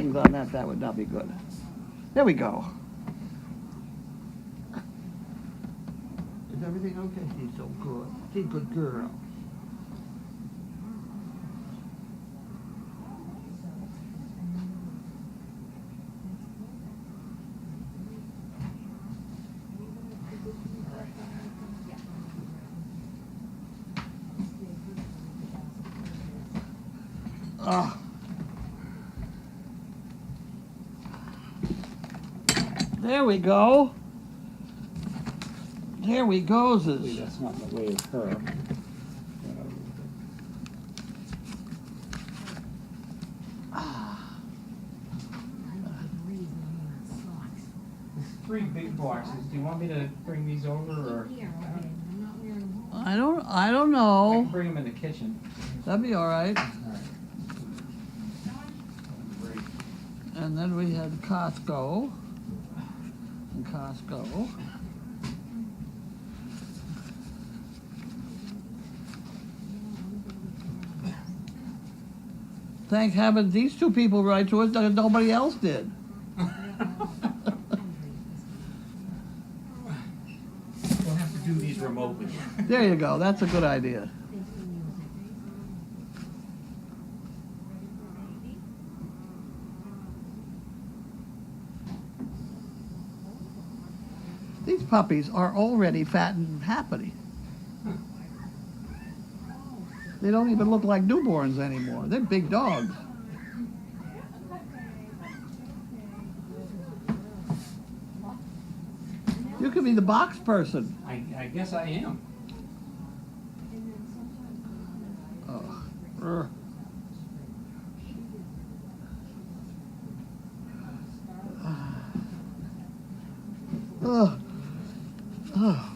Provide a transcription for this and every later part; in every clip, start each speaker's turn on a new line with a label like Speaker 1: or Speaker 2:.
Speaker 1: bangs on that, that would not be good. There we go. Is everything okay? She's so good. She's a good girl. There we go. There we go.
Speaker 2: That's not in the way of her. There's 3 big boxes. Do you want me to bring these over, or?
Speaker 1: I don't
Speaker 2: I
Speaker 1: know.
Speaker 2: can bring them in the kitchen.
Speaker 1: That'd be all right.
Speaker 2: All right. Great.
Speaker 1: And then we had Costco. And Costco. Thank heavens these 2 people write to us that nobody else did.
Speaker 2: We'll have to do these remotely.
Speaker 1: There you go. That's a good idea. These puppies are already fat and happy. They don't even look like newborns anymore. They're big dogs. You could be the box person.
Speaker 2: I guess I am.
Speaker 1: Oh. Oh. Oh.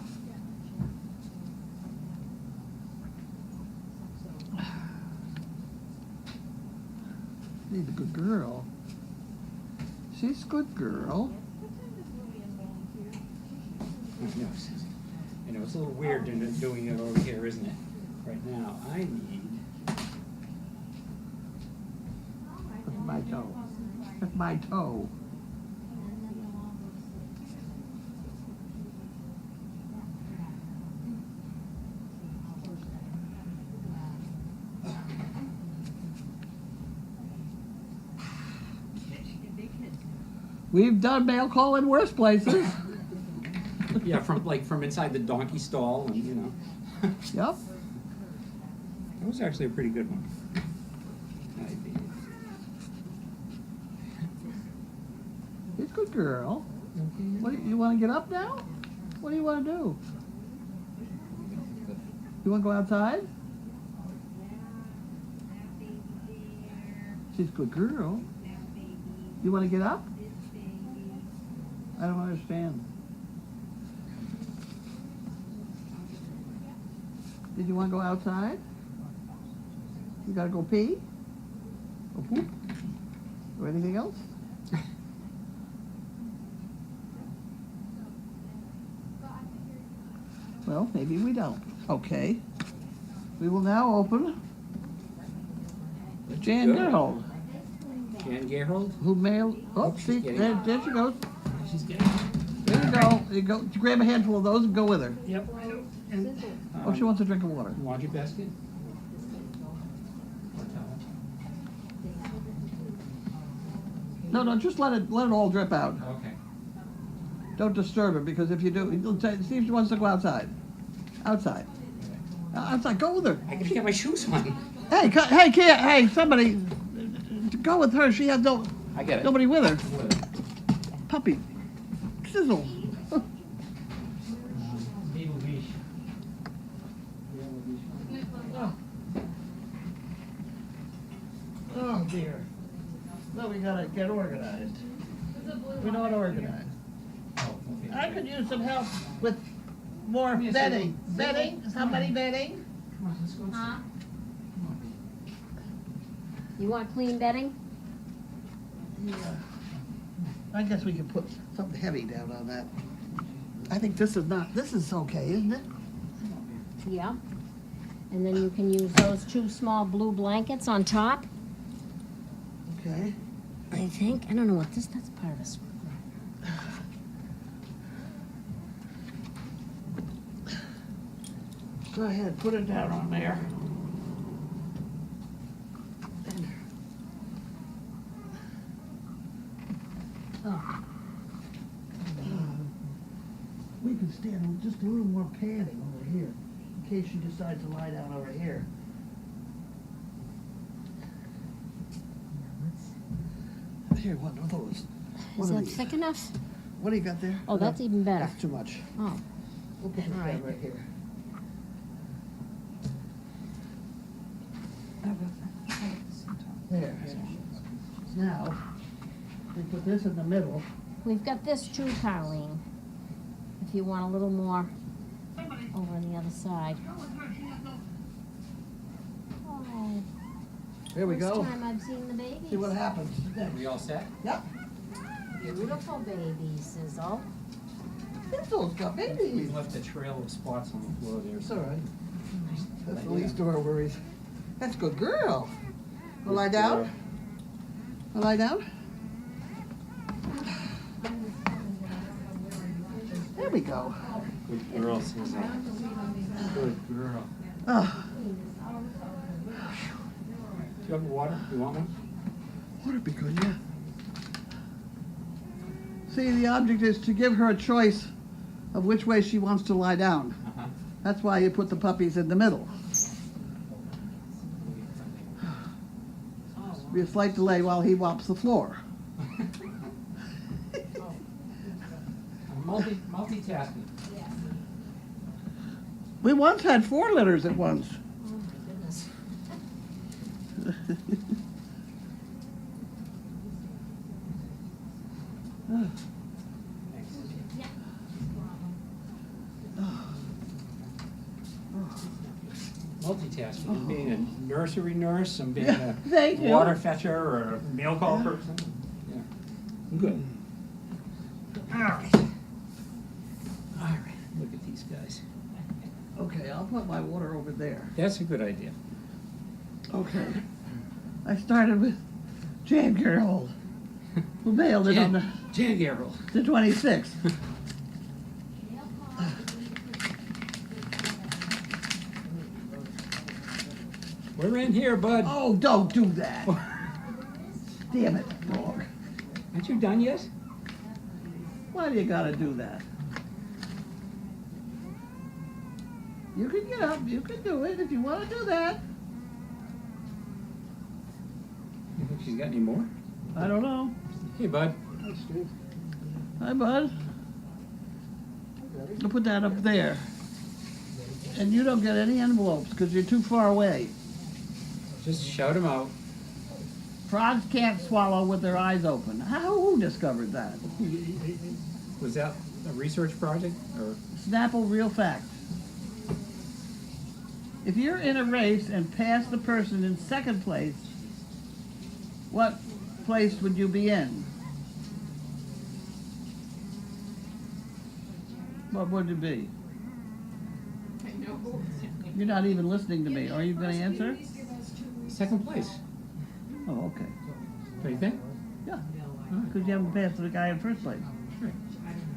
Speaker 1: She's a good girl. She's a good girl.
Speaker 2: I know it's a little weird doing it over here, isn't it? Right now, I need.
Speaker 1: That's my toe. That's my toe. We've done mail call in worse places.
Speaker 2: Yeah, from inside the donkey stall, and you know.
Speaker 1: Yep.
Speaker 2: That was actually a pretty good one.
Speaker 1: It's a good girl. What do you want to get up now? What do you want to do? You want to go outside? She's a good girl. You want to get up? I don't understand. Did you want to go outside? You got to go pee? Or poop? Or anything else? Well, maybe we don't. Okay. We will now open Jan Gerhold.
Speaker 2: Jan Gerhold?
Speaker 1: Who mailed? Oh, see, there she goes.
Speaker 2: She's getting it.
Speaker 1: There you go. You go. Grab a handful of those and go with her.
Speaker 2: Yep. And,
Speaker 1: Oh, she wants a drink of water.
Speaker 2: laundry basket?
Speaker 1: No, just let it all drip out.
Speaker 2: Okay.
Speaker 1: Don't disturb her, because if you do, see if she wants to go outside. Outside. Outside. Go with her.
Speaker 2: I can get my shoes on.
Speaker 1: Hey, somebody, go with her. She has
Speaker 2: I get it.
Speaker 1: nobody with her. Puppy. Sizzle. Oh dear. Well, we gotta get organized. We're not organized. I could use some help with more bedding. Bedding? Somebody bedding?
Speaker 3: Huh? You want clean bedding?
Speaker 1: Yeah. I guess we could put something heavy down on that. I think this is okay, isn't it?
Speaker 3: Yeah. And then you can use those 2 small blue blankets on top.
Speaker 1: Okay.
Speaker 3: I think. I don't know what that's part of a screw.
Speaker 1: Go ahead, put it down on there. We can stand just a little more padding over here, in case she decides to lie down over here. Here, one of those.
Speaker 3: Is that thick enough?
Speaker 1: What do you got there?
Speaker 3: Oh, that's even better.
Speaker 1: That's too much.
Speaker 3: Oh,
Speaker 1: We'll put this
Speaker 3: All right.
Speaker 1: down right here. There. Now, we put this in the middle.
Speaker 3: we've got this too, Carlene. If you want a little more over on the other side. Oh,
Speaker 1: There we
Speaker 3: first
Speaker 1: go.
Speaker 3: time I've seen the babies.
Speaker 1: See what happens next.
Speaker 2: We all set?
Speaker 1: Yep.
Speaker 3: Beautiful baby, Sizzle.
Speaker 1: Sizzle's got babies.
Speaker 2: We've left a trail of spots on the floor there.
Speaker 1: It's all right. That's the least of our worries. That's a good girl. Will lie down? Will lie down? There we go.
Speaker 2: Good girl, Sizzle. Good girl.
Speaker 1: Oh,
Speaker 2: Do you have water? You want one?
Speaker 1: would be good, yeah. See, the object is to give her a choice of which way she wants to lie down.
Speaker 2: Uh-huh.
Speaker 1: That's why you put the puppies in the middle. Be a slight delay while he wops the floor.
Speaker 2: Multitasking.
Speaker 1: We once had 4 litters at once.
Speaker 3: Oh my goodness.
Speaker 2: Multitasking. I'm being a nursery nurse, I'm being a
Speaker 1: Thank you.
Speaker 2: water fetcher or a mail call person. Yeah. I'm good. All right. All right. Look at these guys.
Speaker 1: Okay, I'll put my water over there.
Speaker 2: That's a good idea.
Speaker 1: Okay. I started with Jan Gerhold, who mailed it on
Speaker 2: Jan Garrel.
Speaker 1: the 26th.
Speaker 2: We're in here, bud.
Speaker 1: Oh, don't do that. Damn it, dog.
Speaker 2: Aren't you done yet?
Speaker 1: Why do you gotta do that? You can get up, you can do it if you wanna do that.
Speaker 2: You think she's got any more?
Speaker 1: I don't know.
Speaker 2: Hey, bud.
Speaker 1: Hi, bud. I'll put that up there. And you don't get any envelopes because you're too far away.
Speaker 2: Just shout them out.
Speaker 1: Frogs can't swallow with their eyes open. Who discovered that?
Speaker 2: Was that a research project or?
Speaker 1: Snapple real fact. If you're in a race and pass the person in second place, what place would you be in? What would it be? You're not even listening to me. Are you going to answer?
Speaker 2: Second place.
Speaker 1: Oh, okay.
Speaker 2: What do you think?
Speaker 1: Yeah. Because you haven't passed the guy in first place.
Speaker 2: Right.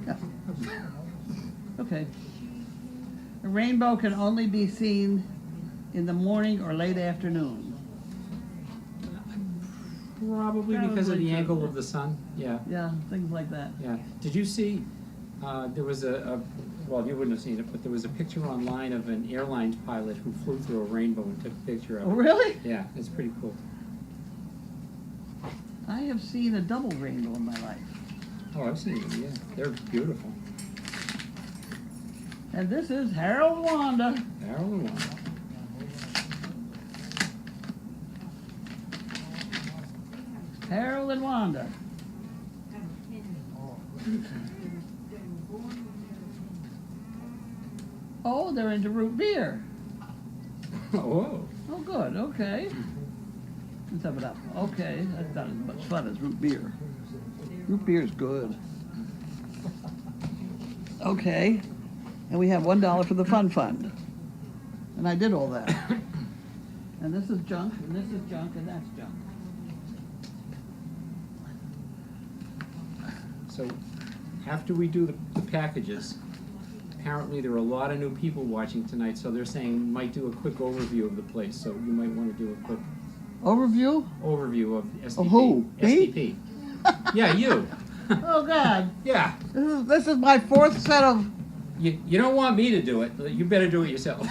Speaker 1: Yeah. Okay. A rainbow can only be seen in the morning or late afternoon.
Speaker 2: Probably because of the angle of the sun. Yeah.
Speaker 1: Yeah, things like that.
Speaker 2: Yeah. Did you see? There was well, you wouldn't have seen it, but there was a picture online of an airlines pilot who flew through a rainbow and took a picture of
Speaker 1: Oh,
Speaker 2: it.
Speaker 1: really?
Speaker 2: Yeah, it's pretty cool.
Speaker 1: I have seen a double rainbow in my life.
Speaker 2: Oh, I've seen them. Yeah, they're beautiful.
Speaker 1: And this is Harold Wanda.
Speaker 2: Harold and Wanda.
Speaker 1: Harold and Wanda. Oh, they're into root beer.
Speaker 2: Oh.
Speaker 1: Oh, good. Okay. Let's have it up. Okay, that's not as much fun as root beer. Root beer is good. Okay, and we have $1 for the fun fund. And I did all that. And this is junk, and this is junk, and that's junk.
Speaker 2: So after we do the packages, apparently there are a lot of new people watching tonight, so they're saying we might do a quick overview of the place. So you might want to do a quick
Speaker 1: Overview?
Speaker 2: overview of SDP.
Speaker 1: Of who? Me?
Speaker 2: SDP. Yeah, you.
Speaker 1: Oh, God.
Speaker 2: Yeah.
Speaker 1: This is my fourth set of...
Speaker 2: You don't want me to do it. You better do it yourself.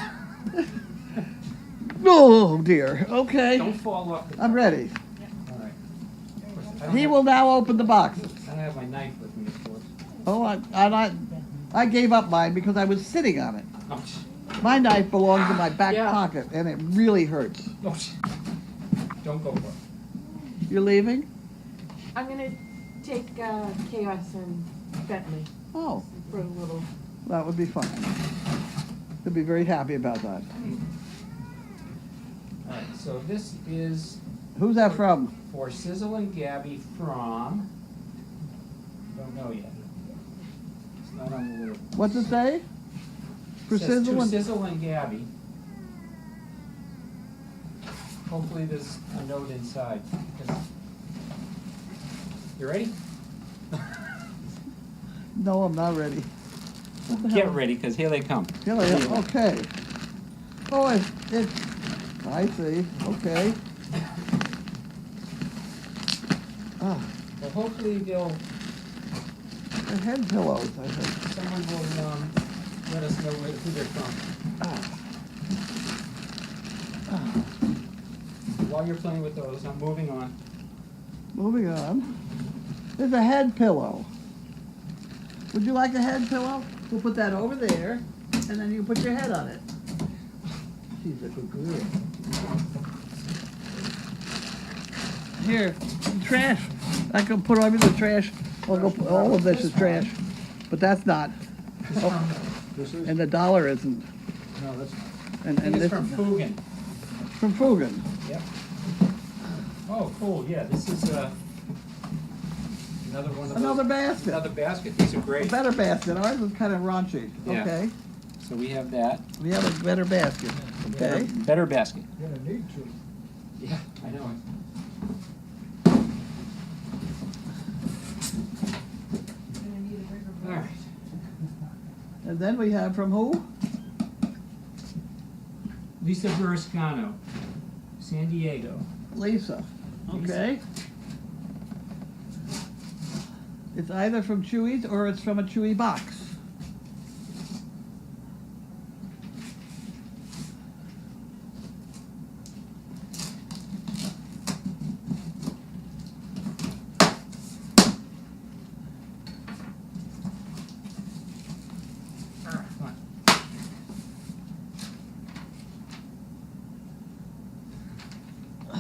Speaker 1: Oh, dear. Okay.
Speaker 2: Don't fall off the
Speaker 1: I'm ready.
Speaker 2: All right. Of course,
Speaker 1: He will now open the boxes.
Speaker 2: I don't have my knife with me, of course.
Speaker 1: Oh, I gave up mine because I was sitting on it.
Speaker 2: Oh,
Speaker 1: My knife belongs in my back
Speaker 2: Yeah.
Speaker 1: pocket, and it really hurts.
Speaker 2: oh, don't go for it.
Speaker 1: You're leaving?
Speaker 4: I'm gonna take Chaos and Bentley
Speaker 1: Oh,
Speaker 4: for a little.
Speaker 1: that would be fine. He'll be very happy about that.
Speaker 2: All right, so this is
Speaker 1: Who's that from?
Speaker 2: for Sizzle and Gabby from, don't know yet. It's not on the little.
Speaker 1: What's it say? For
Speaker 2: Says
Speaker 1: Sizzle
Speaker 2: to
Speaker 1: and...
Speaker 2: Sizzle and Gabby. Hopefully there's a note inside. 'Cause- You ready?
Speaker 1: No, I'm not ready. What the
Speaker 2: Get
Speaker 1: hell?
Speaker 2: ready, because here they come.
Speaker 1: Here I am. Okay. Oh, it's... I see. Okay. Ah,
Speaker 2: Well, hopefully they'll,
Speaker 1: they're head pillows, I think.
Speaker 2: someone will let us know who they're from.
Speaker 1: Ah. Ah.
Speaker 2: While you're playing with those, I'm moving on.
Speaker 1: Moving on. There's a head pillow. Would you like a head pillow? We'll put that over there, and then you put your head on it. She's a good girl. Here, trash. I can put over the trash. I'll go put, all of this is trash, but that's not. Oh,
Speaker 2: This is?
Speaker 1: and the dollar isn't.
Speaker 2: No, that's,
Speaker 1: And
Speaker 2: I think it's
Speaker 1: this
Speaker 2: from
Speaker 1: is
Speaker 2: Fugan.
Speaker 1: from Fugan.
Speaker 2: Yep. Oh, cool, yeah, this is, another one of those.
Speaker 1: Another basket.
Speaker 2: Another basket, these are
Speaker 1: A
Speaker 2: great.
Speaker 1: better basket. Ours is kind of raunchy.
Speaker 2: Yeah.
Speaker 1: Okay.
Speaker 2: So we have that.
Speaker 1: We have a better basket.
Speaker 2: Better,
Speaker 1: Okay.
Speaker 2: better basket.
Speaker 5: You're gonna need to.
Speaker 2: Yeah, I know it. All right.
Speaker 1: And then we have from who?
Speaker 2: Lisa Verascano, San Diego.
Speaker 1: Lisa.
Speaker 2: Lisa.
Speaker 1: Okay. It's either from Chewy's or it's from a Chewy box.
Speaker 2: Come on.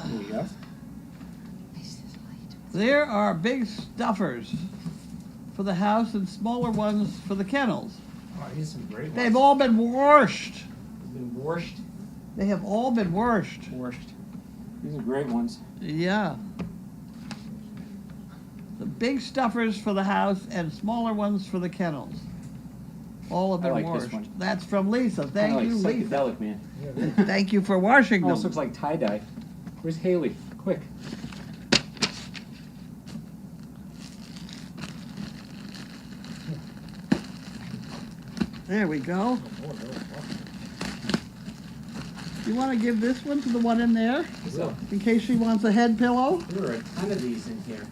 Speaker 2: Here we go.
Speaker 1: There are big stuffers for the house and smaller ones for the kennels.
Speaker 2: Oh, here's some great ones.
Speaker 1: They've all been washed.
Speaker 2: Been washed.
Speaker 1: They have all been washed.
Speaker 2: Washed. These are great ones.
Speaker 1: Yeah. The big stuffers for the house and smaller ones for the kennels. All have
Speaker 2: I
Speaker 1: been
Speaker 2: like this
Speaker 1: washed.
Speaker 2: one.
Speaker 1: That's from Lisa. Thank
Speaker 2: Kinda
Speaker 1: you,
Speaker 2: like
Speaker 1: Lisa.
Speaker 2: psychedelic, man.
Speaker 1: Thank you for washing them.
Speaker 2: Almost looks like tie-dye. Where's Haley? Quick.
Speaker 1: There we go. You want to give this one to the one in there,
Speaker 2: So,
Speaker 1: in case she wants a head pillow?
Speaker 2: there are a ton of these in here.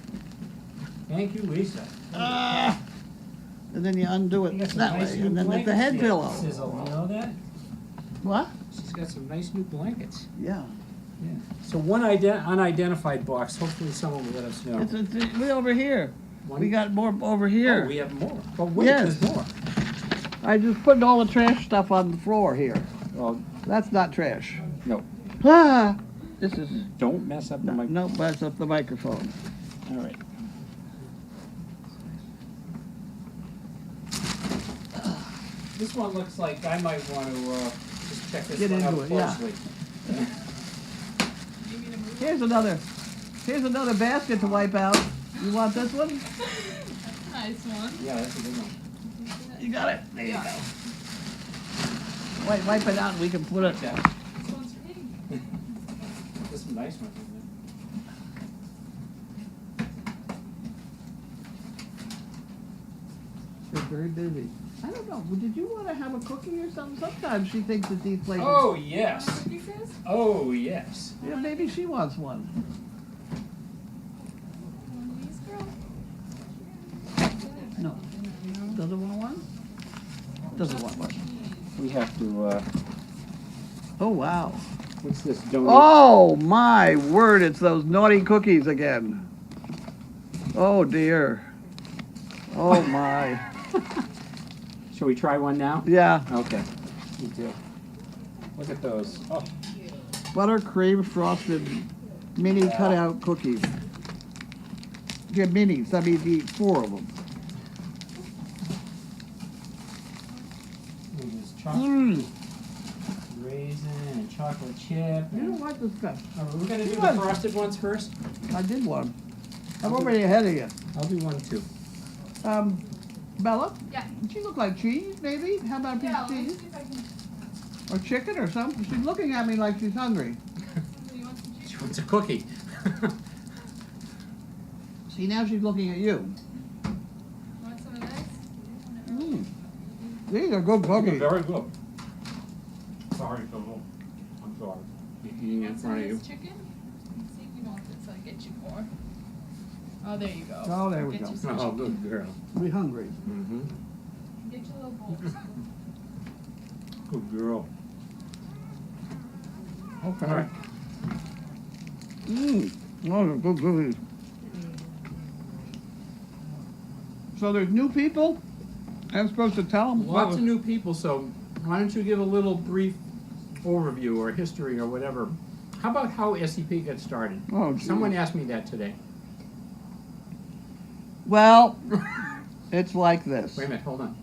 Speaker 2: Thank you, Lisa.
Speaker 1: Ah! And then you undo it
Speaker 2: You got some
Speaker 1: that
Speaker 2: nice
Speaker 1: way,
Speaker 2: new
Speaker 1: and then it's a
Speaker 2: blankets
Speaker 1: head
Speaker 2: here,
Speaker 1: pillow.
Speaker 2: Sizzle, you know that?
Speaker 1: What?
Speaker 2: She's got some nice new blankets.
Speaker 1: Yeah.
Speaker 2: Yeah. So one unidentified box, hopefully someone will let us know.
Speaker 1: It's way over here.
Speaker 2: One-
Speaker 1: We got more over
Speaker 2: Oh,
Speaker 1: here.
Speaker 2: we have more. But wait,
Speaker 1: Yes.
Speaker 2: there's more.
Speaker 1: I just put all the trash stuff on the floor here.
Speaker 2: Oh,
Speaker 1: That's not trash.
Speaker 2: no.
Speaker 1: Ah! This is,
Speaker 2: Don't mess up the mic.
Speaker 1: no, that's up the microphone.
Speaker 2: All right. This one looks like I might want to just check this
Speaker 1: Get
Speaker 2: one out
Speaker 1: into it, yeah.
Speaker 2: closely.
Speaker 1: Here's another basket to wipe out. You want this one?
Speaker 4: Nice one.
Speaker 2: Yeah, that's a good one.
Speaker 1: You got it. There you go. Wipe it out and we can put it.
Speaker 2: Yeah.
Speaker 4: This one's for me.
Speaker 2: There's some nice ones in
Speaker 1: very busy. I don't know, did you wanna have a cookie or something? Sometimes she thinks that these places.
Speaker 2: Oh, yes.
Speaker 4: Cookie sis?
Speaker 2: Oh, yes.
Speaker 1: Yeah, maybe she wants one.
Speaker 4: One of these, girl?
Speaker 1: No. Doesn't want one? Doesn't want one.
Speaker 2: We have to,
Speaker 1: Oh, wow.
Speaker 2: what's this donate?
Speaker 1: Oh, my word, it's those naughty cookies again. Oh, dear. Oh, my.
Speaker 2: Shall we try one now?
Speaker 1: Yeah,
Speaker 2: Okay. Me too. Look at those. Oh,
Speaker 1: buttercream frosted mini cutout cookies. Yeah, minis, I mean, you eat 4 of them.
Speaker 2: there's chocolate
Speaker 1: Mmm,
Speaker 2: raisin and chocolate chip.
Speaker 1: you don't like this stuff.
Speaker 2: Oh, we're gonna do the
Speaker 1: What?
Speaker 2: frosted ones first?
Speaker 1: I did one. I'm already ahead of you.
Speaker 2: I'll do one too.
Speaker 1: Bella?
Speaker 4: Yeah.
Speaker 1: Does she look like cheese, maybe? How about a piece
Speaker 4: Yeah,
Speaker 1: of
Speaker 4: let me
Speaker 1: cheese?
Speaker 4: see if I can.
Speaker 1: Or chicken or something? She's looking at me like she's hungry.
Speaker 4: Do you want some cheese?
Speaker 2: She wants a cookie.
Speaker 1: See, now she's looking at you.
Speaker 4: Want some of this?
Speaker 1: Mmm. These are good cookies.
Speaker 2: Very good. Sorry, Sizzle. I'm sorry. Eating in
Speaker 4: Want some
Speaker 2: front
Speaker 4: of
Speaker 2: of you.
Speaker 4: this chicken? Let's see if we don't this, I'll get you more. Oh, there you go.
Speaker 1: Oh, there we
Speaker 4: Get
Speaker 1: go.
Speaker 4: you some
Speaker 2: Oh,
Speaker 4: chicken.
Speaker 2: good girl.
Speaker 1: We hungry.
Speaker 2: Mm-hmm.
Speaker 4: Get you a little bowl.
Speaker 2: Good girl.
Speaker 1: Okay.
Speaker 2: All right.
Speaker 1: Mmm. Those are good cookies. So there's new people? I'm supposed to tell them?
Speaker 2: Lots of new people, so why don't you give a little brief overview or history or whatever? How about how SDP got started?
Speaker 1: Oh, gee.
Speaker 2: Someone asked me that today.
Speaker 1: Well, it's like this.
Speaker 2: Wait a minute, hold on.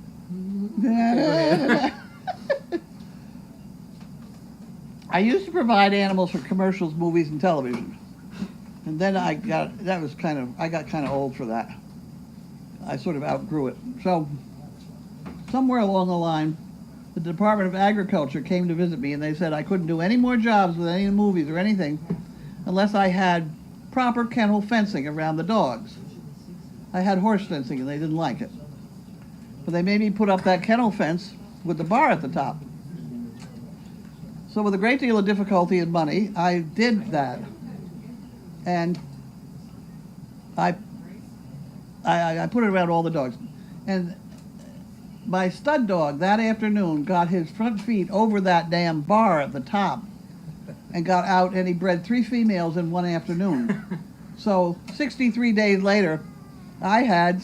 Speaker 1: I used to provide animals for commercials, movies, and television. And then I got kind of old for that. I sort of outgrew it. So, somewhere along the line, the Department of Agriculture came to visit me and they said I couldn't do any more jobs with any movies or anything unless I had proper kennel fencing around the dogs. I had horse fencing and they didn't like it. But they made me put up that kennel fence with the bar at the top. So with a great deal of difficulty and money, I did that. And I put it around all the dogs. And my stud dog that afternoon got his front feet over that damn bar at the top and got out, and he bred 3 females in one afternoon. So 63 days later, I had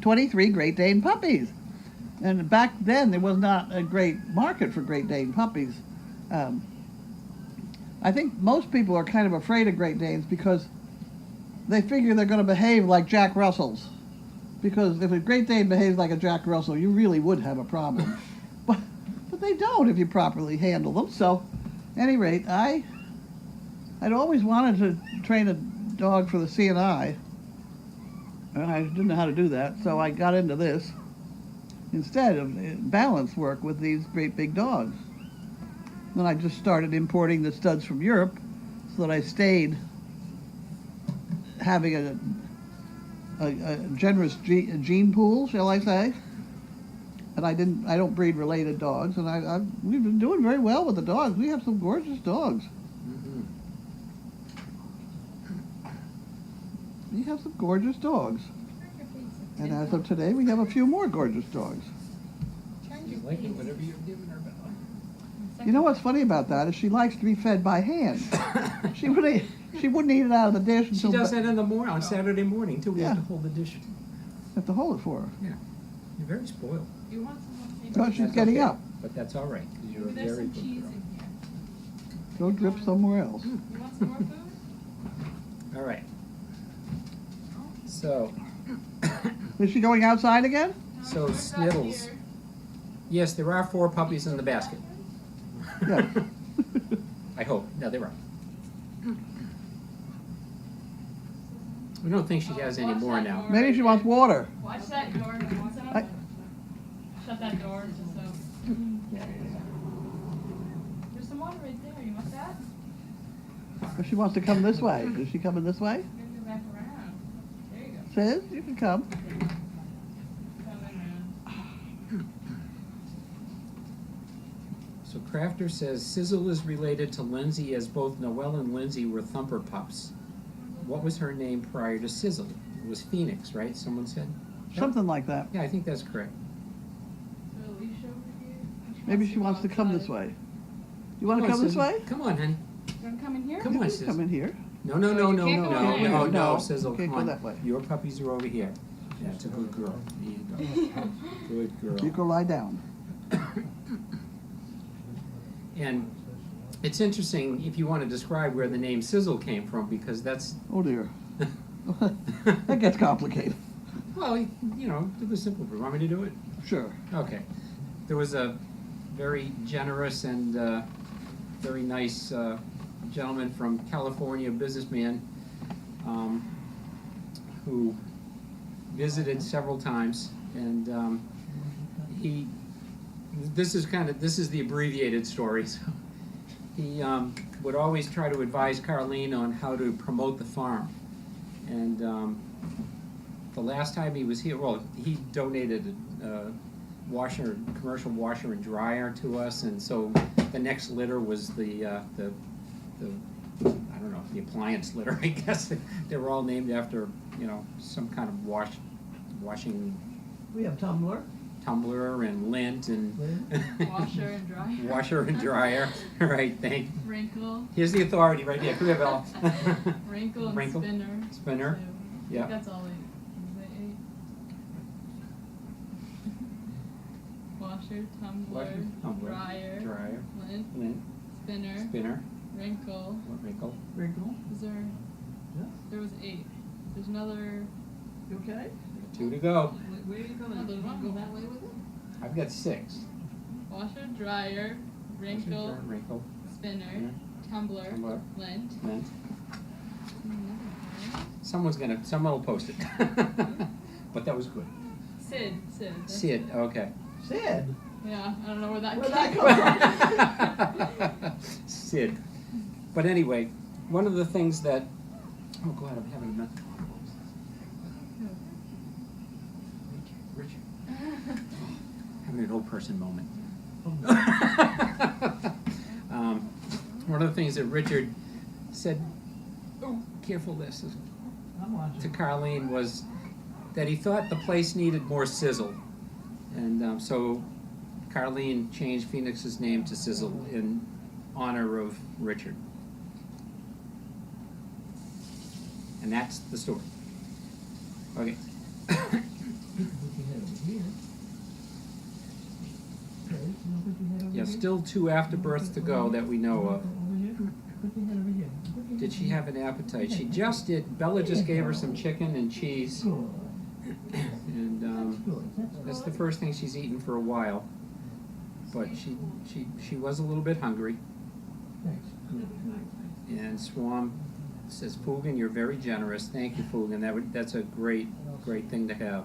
Speaker 1: 23 Great Dane puppies. And back then, there was not a great market for Great Dane puppies. I think most people are kind of afraid of Great Danes because they figure they're going to behave like Jack Russells. Because if a Great Dane behaves like a Jack Russell, you really would have a problem. but they don't if you properly handle them. So, at any rate, I'd always wanted to train a dog for the CNI. And I didn't know how to do that, so I got into this instead of balance work with these great big dogs. Then I just started importing the studs from Europe so that I stayed having a generous gene pool, shall I say. And I don't breed related dogs, and we've been doing very well with the dogs. We have some gorgeous dogs.
Speaker 2: Mm-hmm.
Speaker 1: We have some gorgeous dogs. And as of today, we have a few more gorgeous dogs.
Speaker 2: She's liking whatever you're giving her, Bella.
Speaker 1: You know what's funny about that is she likes to be fed by hand. She wouldn't eat it out of the dish
Speaker 2: She
Speaker 1: until
Speaker 2: does that in the morning, on Saturday morning, too. We have
Speaker 1: Yeah.
Speaker 2: to hold the dish.
Speaker 1: have to hold it for her.
Speaker 2: Yeah. You're very spoiled.
Speaker 4: Do you want some more cheese?
Speaker 1: Oh, she's
Speaker 2: That's
Speaker 1: getting
Speaker 2: okay.
Speaker 1: up.
Speaker 2: But that's all right, because you're a
Speaker 4: Maybe there's
Speaker 2: very
Speaker 4: some
Speaker 2: good
Speaker 4: cheese
Speaker 2: girl.
Speaker 4: in here.
Speaker 1: Go drip somewhere else.
Speaker 4: You want some more food?
Speaker 2: All right. So,
Speaker 1: Is she going outside again?
Speaker 2: So
Speaker 4: Where's that
Speaker 2: Sniddles.
Speaker 4: here?
Speaker 2: yes, there are 4 puppies in the basket.
Speaker 1: Yeah.
Speaker 2: I hope. No, there are. We don't think she has any
Speaker 4: Watch
Speaker 2: more
Speaker 4: that
Speaker 2: now.
Speaker 4: door
Speaker 1: Maybe
Speaker 4: right
Speaker 1: she
Speaker 4: there.
Speaker 1: wants water.
Speaker 4: Watch that door.
Speaker 1: I-
Speaker 4: Shut that door just so. There's some water right there. You want that?
Speaker 1: If she wants to come this way. Is she coming this way?
Speaker 4: You're gonna go back around. There you go.
Speaker 1: Says you can come.
Speaker 4: Come in, man.
Speaker 2: Crafter says Sizzle is related to Lindsay, as both Noelle and Lindsay were thumper pups. What was her name prior to Sizzle? It was Phoenix, right? Someone said?
Speaker 5: Something like that.
Speaker 2: Yeah, I think that's correct.
Speaker 4: Is there Alicia over here?
Speaker 5: Maybe she wants to come this way. You want to come this
Speaker 2: Sizzle.
Speaker 5: way?
Speaker 2: Come on, honey.
Speaker 4: You wanna come in here?
Speaker 2: Come
Speaker 5: You
Speaker 2: on,
Speaker 5: can
Speaker 2: Sizzle.
Speaker 5: come in here.
Speaker 2: No, no,
Speaker 4: Oh,
Speaker 2: no,
Speaker 4: you
Speaker 2: no,
Speaker 4: can't
Speaker 2: no,
Speaker 4: go
Speaker 2: no,
Speaker 4: in there.
Speaker 2: no,
Speaker 5: No,
Speaker 2: Sizzle,
Speaker 5: you can't
Speaker 2: come
Speaker 5: go
Speaker 2: on.
Speaker 5: that way.
Speaker 2: Your puppies are over here. That's a good girl. There you go. Good girl.
Speaker 5: You go lie down.
Speaker 2: And it's interesting if you want to describe where the name Sizzle came from, because that's,
Speaker 5: Oh dear. That gets complicated.
Speaker 2: well, you know, do the simple. Want me to do it?
Speaker 5: Sure.
Speaker 2: Okay. There was a very generous and very nice gentleman from California, businessman, who visited several times, and this is the abbreviated story. So he would always try to advise Carlene on how to promote the farm, and the last time he was here, well, he donated commercial washer and dryer to us, and so the next litter was the I don't know, the appliance litter, I guess. They were all named after, you know, some kind of washing
Speaker 1: We have Tumblr.
Speaker 2: tumbler and lint and
Speaker 4: Washer and dryer.
Speaker 2: washer and dryer. Right, thank.
Speaker 4: Wrinkle.
Speaker 2: Here's the authority right here. Come here, Bella.
Speaker 4: Wrinkle and
Speaker 2: Wrinkle.
Speaker 4: spinner.
Speaker 2: Spinner.
Speaker 4: Two. I
Speaker 2: Yeah.
Speaker 4: think that's all 8. Is it 8? Washer, tumbler,
Speaker 2: Washer, tumbler,
Speaker 4: dryer,
Speaker 2: dryer,
Speaker 4: lint,
Speaker 2: lint,
Speaker 4: spinner,
Speaker 2: spinner,
Speaker 4: wrinkle.
Speaker 2: what wrinkle?
Speaker 1: Wrinkle.
Speaker 4: Is there?
Speaker 1: Yeah.
Speaker 4: There was 8. There's another.
Speaker 1: You okay?
Speaker 2: 2 to go.
Speaker 1: Where are you going?
Speaker 4: No, there's one.
Speaker 1: Go that way with it?
Speaker 2: I've got 6.
Speaker 4: Washer, dryer, wrinkle,
Speaker 2: Washer, wrinkle,
Speaker 4: spinner,
Speaker 2: spinner,
Speaker 4: tumbler,
Speaker 2: tumbler,
Speaker 4: lint.
Speaker 2: lint.
Speaker 4: Another
Speaker 2: Someone will post it. But that was good.
Speaker 4: Sid. That's
Speaker 2: Sid,
Speaker 4: it.
Speaker 2: okay.
Speaker 1: Sid.
Speaker 4: Yeah, I don't know where that
Speaker 1: Where'd
Speaker 4: came
Speaker 1: that
Speaker 4: from.
Speaker 2: Sid. But anyway, one of the things that, oh God, I'm having a mental. Richard. Having an old person moment. One of the things that Richard said, oh, careful this,
Speaker 1: I'm watching.
Speaker 2: to Carlene was that he thought the place needed more sizzle. And so Carlene changed Phoenix's name to Sizzle in honor of Richard. And that's the story. Okay.
Speaker 1: Put your head over here. Okay, now put your head over
Speaker 2: Yeah,
Speaker 1: here.
Speaker 2: still 2 afterbirths to go that we know of.
Speaker 1: Over here. Put your head over here. Put your
Speaker 2: Did
Speaker 1: head
Speaker 2: she have an appetite? She just did. Bella just gave her some chicken and cheese.
Speaker 1: Good.
Speaker 2: And
Speaker 1: That's good.
Speaker 2: that's the first thing she's eaten for a while. But she was a little bit hungry.
Speaker 1: Thanks. Good.
Speaker 2: And Swam says, Fugan, you're very generous. Thank you, Fugan. That's a great thing to have.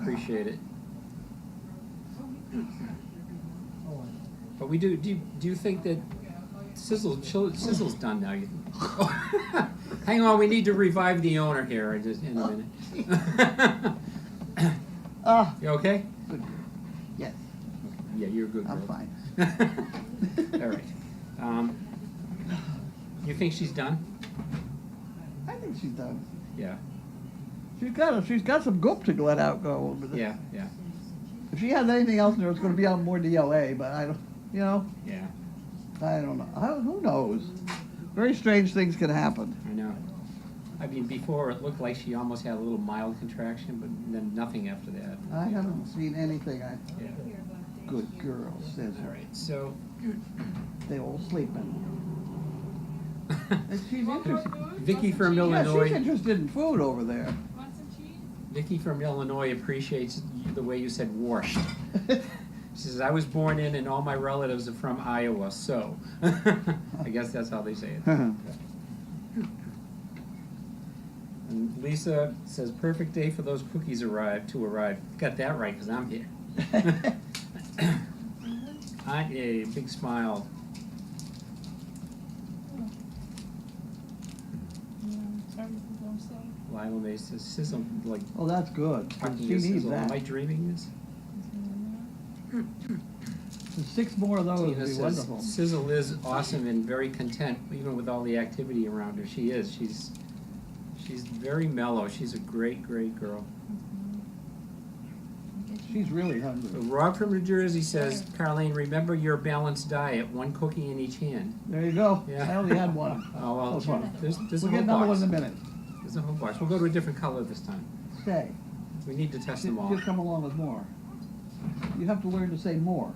Speaker 2: Appreciate it. But we do you think that Sizzle's done now? Hang on, we need to revive the owner here just in a minute. You okay?
Speaker 5: Good. Yes,
Speaker 2: Yeah, you're a good girl.
Speaker 5: I'm fine.
Speaker 2: All right. You think she's done?
Speaker 5: I think she's done.
Speaker 2: Yeah.
Speaker 5: She's got some goop to let out go over there.
Speaker 2: Yeah. Yeah.
Speaker 5: If she has anything else in there, it's going to be on more DOA. But I don't, you know,
Speaker 2: Yeah.
Speaker 5: I don't know. Who knows? Very strange things can happen.
Speaker 2: I know. I mean, before it looked like she almost had a little mild contraction, but then nothing after that.
Speaker 5: I haven't seen anything.
Speaker 2: Yeah.
Speaker 5: Good girl, says
Speaker 2: All
Speaker 5: her.
Speaker 2: right. So.
Speaker 5: They all sleeping. And she's interested.
Speaker 2: Vicky from
Speaker 5: Yeah,
Speaker 2: Illinois.
Speaker 5: she's interested in food over there.
Speaker 4: Want some cheese?
Speaker 2: Vicky from Illinois appreciates the way you said washed. She says, I was born in and all my relatives are from Iowa, so. I guess that's how they say it. And Lisa says, perfect day for those cookies to arrive. Got that right, because I'm here. A big smile. Lila May says, Sizzle, like,
Speaker 5: Oh, that's good. 'cause
Speaker 2: talking
Speaker 5: She
Speaker 2: to
Speaker 5: needs
Speaker 2: Sizzle.
Speaker 5: that.
Speaker 2: Am I dreaming this?
Speaker 5: The 6 more of those would
Speaker 2: Tina
Speaker 5: be
Speaker 2: says,
Speaker 5: wonderful.
Speaker 2: Sizzle is awesome and very content, even with all the activity around her. She is. She's very mellow. She's a great, great girl.
Speaker 5: She's really hungry.
Speaker 2: Rob from New Jersey says, Carlene, remember your balanced diet, 1 cookie in each hand.
Speaker 5: There you go.
Speaker 2: Yeah.
Speaker 5: I only had one.
Speaker 2: Oh, well,
Speaker 5: So far.
Speaker 2: there's
Speaker 5: We'll
Speaker 2: a
Speaker 5: get
Speaker 2: whole
Speaker 5: another
Speaker 2: box.
Speaker 5: one in a minute.
Speaker 2: There's a whole box. We'll go to a different color this time.
Speaker 5: Stay.
Speaker 2: We need to test them all.
Speaker 5: She'll come along with more. You have to learn to say more.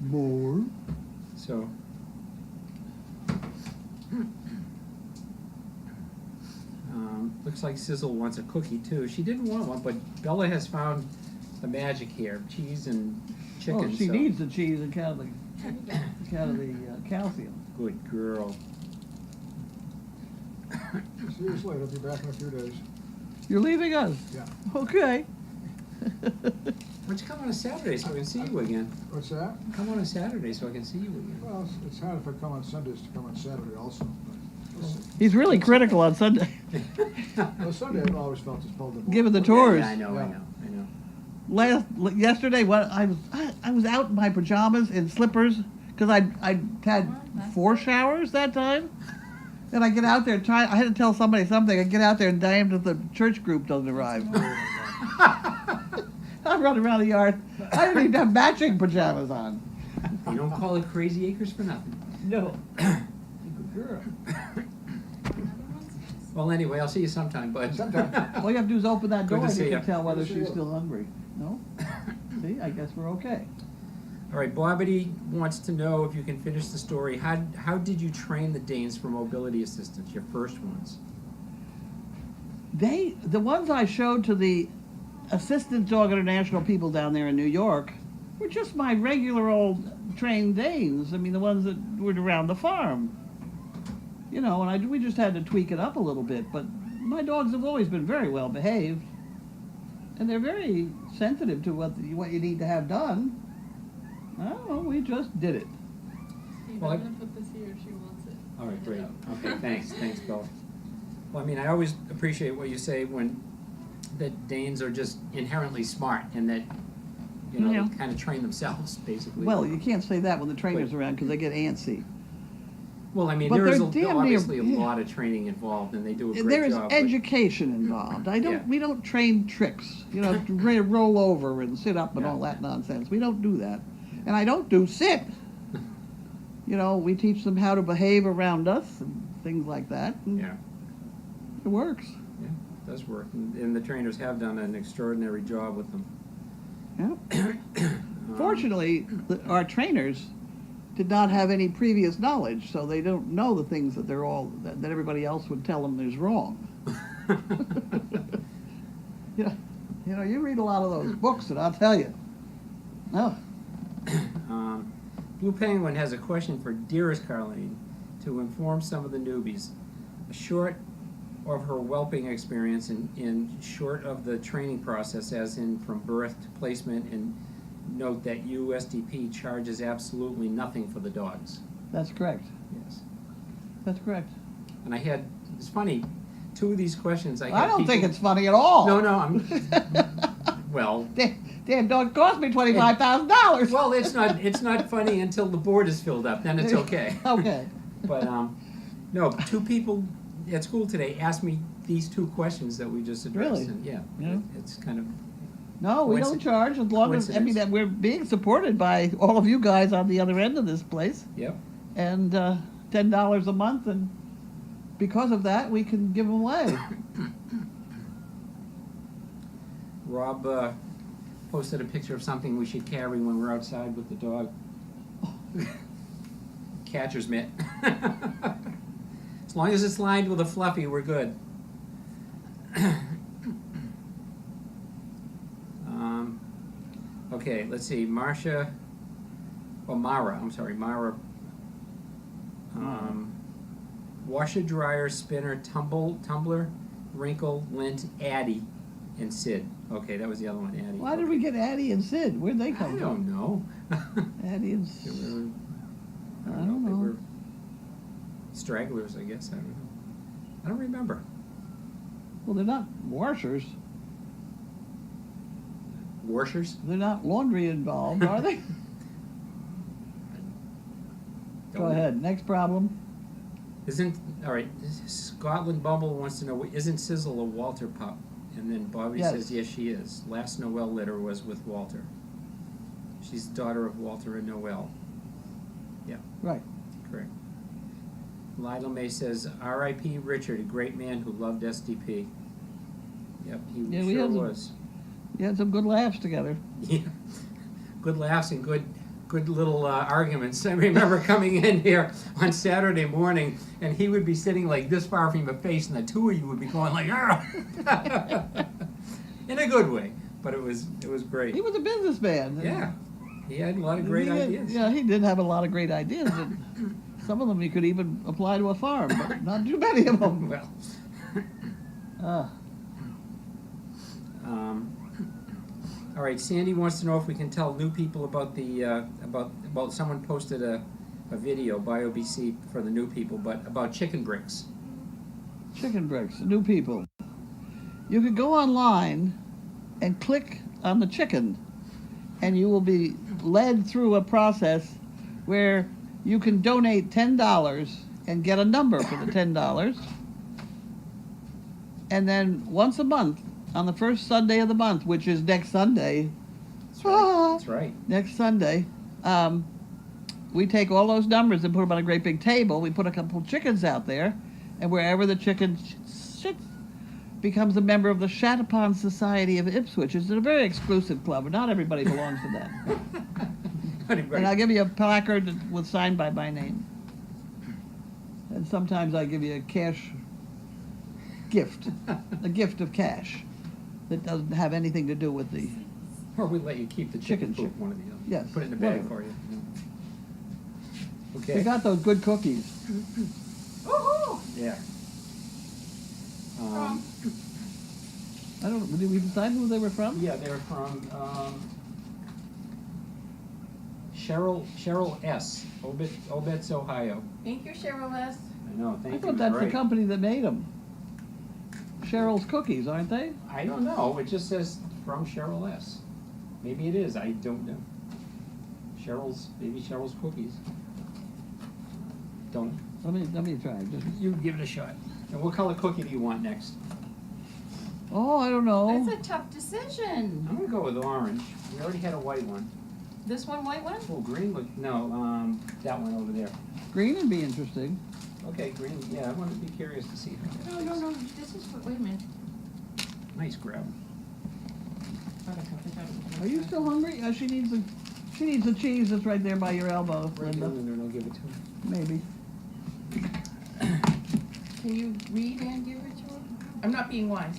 Speaker 5: More.
Speaker 2: So. Looks like Sizzle wants a cookie too. She didn't want one, but Bella has found the magic here: cheese and chicken.
Speaker 5: Oh, she
Speaker 2: so.
Speaker 5: needs the cheese and count the calcium.
Speaker 2: Good girl.
Speaker 6: See you later. I'll be back in a few days.
Speaker 5: You're leaving us?
Speaker 6: Yeah.
Speaker 5: Okay.
Speaker 2: Why don't you come on a Saturday so I can see you again?
Speaker 6: What's that?
Speaker 2: Come on a Saturday so I can see you again.
Speaker 6: Well, it's hard if I come on Sundays to come on Saturday also. But we'll see.
Speaker 5: He's really critical on Sunday.
Speaker 6: Well, Sunday I've always felt it's pulled the
Speaker 5: Giving the tours.
Speaker 2: Yeah, I know.
Speaker 5: Yesterday, when I was out in my pajamas and slippers because I had 4 showers that time, and I get out there and I had to tell somebody something. I get out there and damned if the church group doesn't arrive. I'm running around the yard. I didn't even have matching pajamas on.
Speaker 2: You don't call it Crazy Acres for nothing.
Speaker 5: No. Good girl.
Speaker 2: Well, anyway, I'll see you sometime, bud.
Speaker 6: Sometime.
Speaker 5: All you have to do is open that
Speaker 2: Good
Speaker 5: door
Speaker 2: to
Speaker 5: and
Speaker 2: see
Speaker 5: you
Speaker 2: ya.
Speaker 5: can tell whether
Speaker 6: Good to see
Speaker 5: she's
Speaker 6: you.
Speaker 5: still hungry. No? See, I guess we're okay.
Speaker 2: All right, Bobbity wants to know if you can finish the story. How did you train the Danes for mobility assistance, your first ones?
Speaker 5: The ones I showed to the Assistant Dog International people down there in New York were just my regular old trained Danes. I mean, the ones that were around the farm. You know, and we just had to tweak it up a little bit. But my dogs have always been very well behaved. And they're very sensitive to what you need to have done. I don't know, we just did it.
Speaker 4: Steve,
Speaker 2: Well,
Speaker 4: I'm gonna put this here, she wants it.
Speaker 2: All right, great. Okay, thanks, Bill. Well, I mean, I always appreciate what you say when that Danes are just inherently smart and that, you know,
Speaker 5: Yeah.
Speaker 2: they kind of train themselves, basically.
Speaker 5: Well, you can't say that when the trainer's around because they get antsy.
Speaker 2: Well, I mean,
Speaker 5: but
Speaker 2: there is
Speaker 5: they're damn near-
Speaker 2: obviously a
Speaker 5: yeah.
Speaker 2: lot of training involved, and they do a great
Speaker 5: There is
Speaker 2: job.
Speaker 5: education involved.
Speaker 2: Yeah.
Speaker 5: We don't train tricks. You know, to roll over and sit up and
Speaker 2: Yeah.
Speaker 5: all that nonsense. We don't do that. And I don't do sit. You know, we teach them how to behave around us and things like that. And
Speaker 2: Yeah,
Speaker 5: it works.
Speaker 2: yeah, it does work, and the trainers have done an extraordinary job with them.
Speaker 5: Yeah. Fortunately, our trainers did not have any previous knowledge, so they don't know the things that that everybody else would tell them is wrong. You know, you read a lot of those books, and I'll tell you. No.
Speaker 2: Blue Penguin has a question for dearest Carlene to inform some of the newbies. A short of her whelping experience in short of the training process, as in from birth to placement, and note that USDP charges absolutely nothing for the dogs.
Speaker 5: That's correct.
Speaker 2: Yes.
Speaker 5: That's correct.
Speaker 2: And it's funny, 2 of these questions I
Speaker 5: I don't think
Speaker 2: people-
Speaker 5: it's funny at all.
Speaker 2: No, well,
Speaker 5: Damn dog cost me $25,000.
Speaker 2: well, it's not funny until the board is filled up, then it's okay.
Speaker 5: Okay.
Speaker 2: But, no, 2 people at school today asked me these 2 questions that we just addressed.
Speaker 5: Really?
Speaker 2: And yeah,
Speaker 5: Yeah.
Speaker 2: it's kind of,
Speaker 5: No, we don't charge as long as
Speaker 2: Coincidence.
Speaker 5: that we're being supported by all of you guys on the other end of this place,
Speaker 2: yep.
Speaker 5: and $10 a month, and because of that, we can give them away.
Speaker 2: Rob posted a picture of something we should carry when we're outside with the dog. Catcher's mitt. As long as it's lined with a fluffy, we're good. Okay, let's see. Mara. Washer, dryer, spinner, tumbler, wrinkle, lint, Addie, and Sid. Okay, that was the other one, Addie.
Speaker 5: Why did we get Addie and Sid? Where'd they
Speaker 2: I
Speaker 5: come from?
Speaker 2: don't know.
Speaker 5: Addie and
Speaker 2: They were,
Speaker 5: I don't
Speaker 2: They
Speaker 5: know.
Speaker 2: were stragglers, I guess. I don't know. I don't remember.
Speaker 5: Well, they're not washers.
Speaker 2: Washers?
Speaker 5: They're not laundry involved, are they? Go ahead, next problem.
Speaker 2: All right, Scotland Bumble wants to know, isn't Sizzle a Walter pup? And then Bobby
Speaker 5: Yes.
Speaker 2: says, yes, she is. Last Noel litter was with Walter. She's the daughter of Walter and Noel. Yeah,
Speaker 5: Right.
Speaker 2: correct. Lila May says, R.I.P. Richard, a great man who loved SDP. Yep, he
Speaker 5: Yeah, we
Speaker 2: sure
Speaker 5: had some-
Speaker 2: was.
Speaker 5: You had some good laughs together.
Speaker 2: Yeah, good laughs and good little arguments. I remember coming in here on Saturday morning, and he would be sitting like this far from your face, and the two of you would be going like, "Argh!" In a good way. But it was great.
Speaker 5: He was a businessman.
Speaker 2: Yeah, he had a lot of great ideas.
Speaker 5: Yeah, he did have a lot of great ideas. And some of them you could even apply to a farm, but not too many of them.
Speaker 2: Well. All right, Sandy wants to know if we can tell new people about the about someone posted a video, BioBC for the new people, but about chicken bricks.
Speaker 5: Chicken bricks, new people. You could go online and click on the chicken, and you will be led through a process where you can donate $10 and get a number for the $10. And then once a month, on the first Sunday of the month, which is next Sunday.
Speaker 2: That's right. That's right.
Speaker 5: Next Sunday, we take all those numbers and put them on a great big table. We put a couple chickens out there, and wherever the chicken sits, becomes a member of the Shatapon Society of Ipswich. It's a very exclusive club, and not everybody belongs to that. And I'll give you a placard with signed by my name. And sometimes I give you a cash gift, a gift of cash that doesn't have anything to do with the.
Speaker 2: Or we let you keep the chicken poop, one or the other.
Speaker 5: Yes,
Speaker 2: Put it in the bag
Speaker 5: whatever.
Speaker 2: for you.
Speaker 5: We
Speaker 2: Okay.
Speaker 5: got those good cookies.
Speaker 4: Woohoo!
Speaker 2: Yeah.
Speaker 5: I don't know. Did we decide who they were from?
Speaker 2: Yeah, they're from Cheryl S. Obetz, Ohio.
Speaker 4: Thank you, Cheryl S.
Speaker 2: I know. Thank
Speaker 5: I
Speaker 2: you.
Speaker 5: thought that's the
Speaker 2: Great.
Speaker 5: company that made them. Cheryl's Cookies, aren't they?
Speaker 2: I don't know. It just says from Cheryl S. Maybe it is. I don't know. Maybe Cheryl's Cookies. Don't.
Speaker 5: Let me try. Just.
Speaker 2: You give it a shot. And what color cookie do you want next?
Speaker 5: Oh, I don't know.
Speaker 4: That's a tough decision.
Speaker 2: I'm gonna go with orange. We already had a white one.
Speaker 4: This one, white one?
Speaker 2: Oh, green look. No, that one over there.
Speaker 5: Green would be interesting.
Speaker 2: Okay, green. Yeah, I want to be curious to see.
Speaker 4: No. This is, wait a minute.
Speaker 2: Nice grab.
Speaker 5: Are you still hungry? She needs the cheese that's right there by your elbow,
Speaker 2: Right
Speaker 5: Linda.
Speaker 2: down there, I'll give it to her.
Speaker 5: Maybe.
Speaker 4: Can you read and give it to her? I'm not being wise.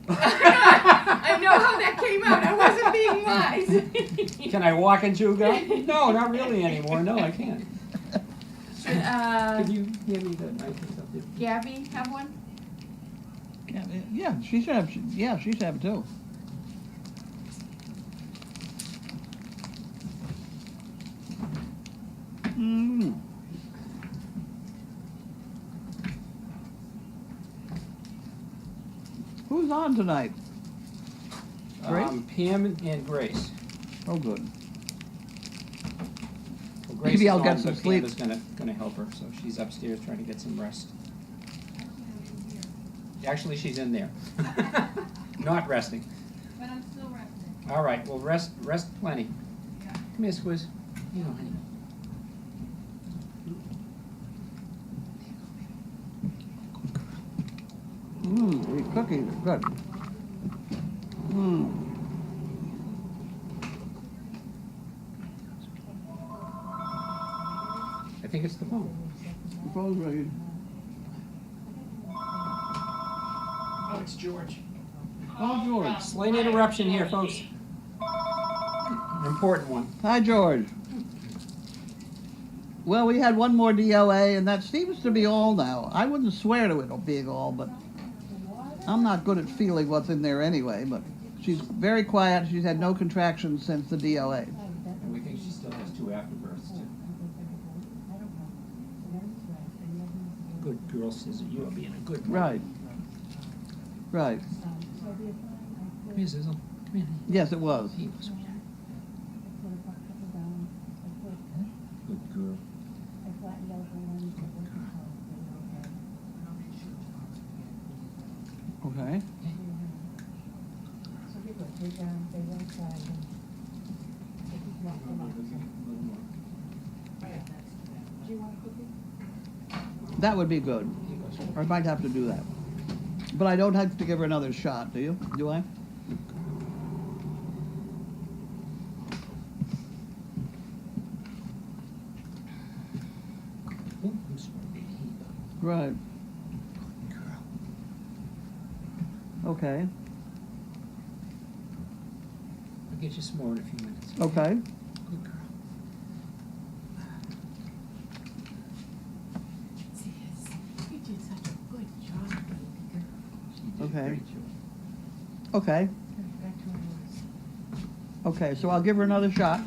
Speaker 4: I know how that came out. I wasn't being wise.
Speaker 2: Can I walk and chew gum? No, not really anymore. No, I can't.
Speaker 4: Should,
Speaker 2: Could you give me the knife or something?
Speaker 4: Gabby have one?
Speaker 5: Yeah, she should have. Yeah, she should have it too. Mm. Who's on tonight? Grace?
Speaker 2: Pam and Grace.
Speaker 5: Oh, good.
Speaker 2: Well, Grace
Speaker 5: Maybe
Speaker 2: is
Speaker 5: I'll get
Speaker 2: on,
Speaker 5: some
Speaker 2: but
Speaker 5: sleep.
Speaker 2: Pam is gonna help her, so she's upstairs trying to get some rest. Actually, she's in there. Not resting.
Speaker 4: But I'm still resting.
Speaker 2: All right, well, rest plenty. Come here, Squiz. You know, honey.
Speaker 5: These cookies are good.
Speaker 2: I think it's the phone.
Speaker 5: The phone's ready.
Speaker 2: Oh, it's George.
Speaker 5: Oh, George.
Speaker 2: Slight interruption here, folks. An important one.
Speaker 5: Hi, George. Well, we had one more DOA, and that seems to be all now. I wouldn't swear to it being all, but I'm not good at feeling what's in there anyway. But she's very quiet. She's had no contractions since the DOA.
Speaker 2: And we think she still has 2 afterbirths, too. Good girl, Sizzle. You are being a good girl.
Speaker 5: Right. Right.
Speaker 2: Come here, Sizzle. Come here.
Speaker 5: Yes, it was.
Speaker 2: He was sweetheart. Good girl.
Speaker 5: Okay. That would be good. I might have to do that. But I don't have to give her another shot, do you? Do I?
Speaker 2: Oh, I'm sorry.
Speaker 5: Right.
Speaker 2: Girl.
Speaker 5: Okay.
Speaker 2: I'll get you some more in a few minutes.
Speaker 5: Okay.
Speaker 2: Good girl.
Speaker 7: You did such a good job, baby girl.
Speaker 2: She did a
Speaker 5: Okay.
Speaker 2: great job.
Speaker 5: Okay.
Speaker 7: Back to our
Speaker 5: Okay, so I'll give her another shot.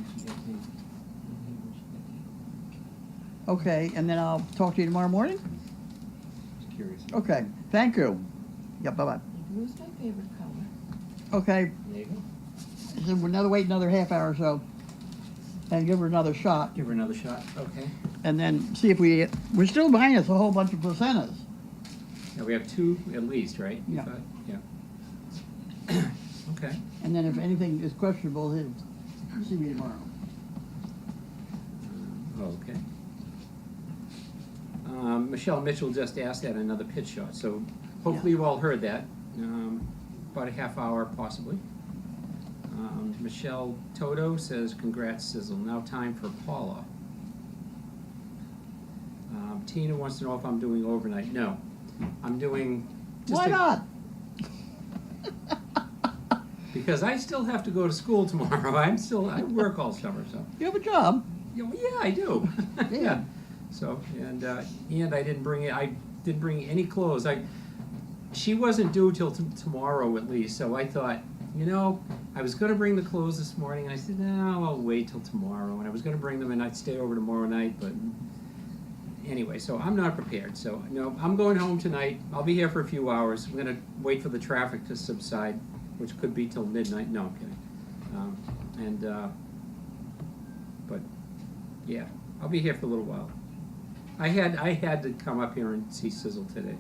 Speaker 5: Okay, and then I'll talk to you tomorrow morning?
Speaker 2: Just curious.
Speaker 5: Okay, thank you. Yep, bye-bye.
Speaker 7: Blue's my favorite color.
Speaker 5: Okay,
Speaker 2: There you go.
Speaker 5: so we'll wait another half hour or so and give her another shot.
Speaker 2: Give her another shot. Okay.
Speaker 5: And then see if we're still minus a whole bunch of placentas.
Speaker 2: Now we have 2 at least, right?
Speaker 5: Yeah.
Speaker 2: Yeah. Okay.
Speaker 5: And then if anything is questionable, he'll see me tomorrow.
Speaker 2: Okay. Michelle Mitchell just asked that another pitch shot, so hopefully you all heard that. About a half hour possibly. Michelle Toto says, congrats Sizzle. Now time for Paula. Tina wants to know if I'm doing overnight. No. I'm doing just
Speaker 5: Why not?
Speaker 2: because I still have to go to school tomorrow. I work all summer, so.
Speaker 5: You have a job.
Speaker 2: Yeah, I do.
Speaker 5: Yeah.
Speaker 2: So and I didn't bring any clothes. She wasn't due till tomorrow at least. So I thought, I was going to bring the clothes this morning. And I said, no, I'll wait till tomorrow. And I was going to bring them and I'd stay over tomorrow night. But anyway, so I'm not prepared. So no, I'm going home tonight. I'll be here for a few hours. I'm going to wait for the traffic to subside, which could be till midnight. No, I'm kidding. But yeah, I'll be here for a little while. I had to come up here and see Sizzle today.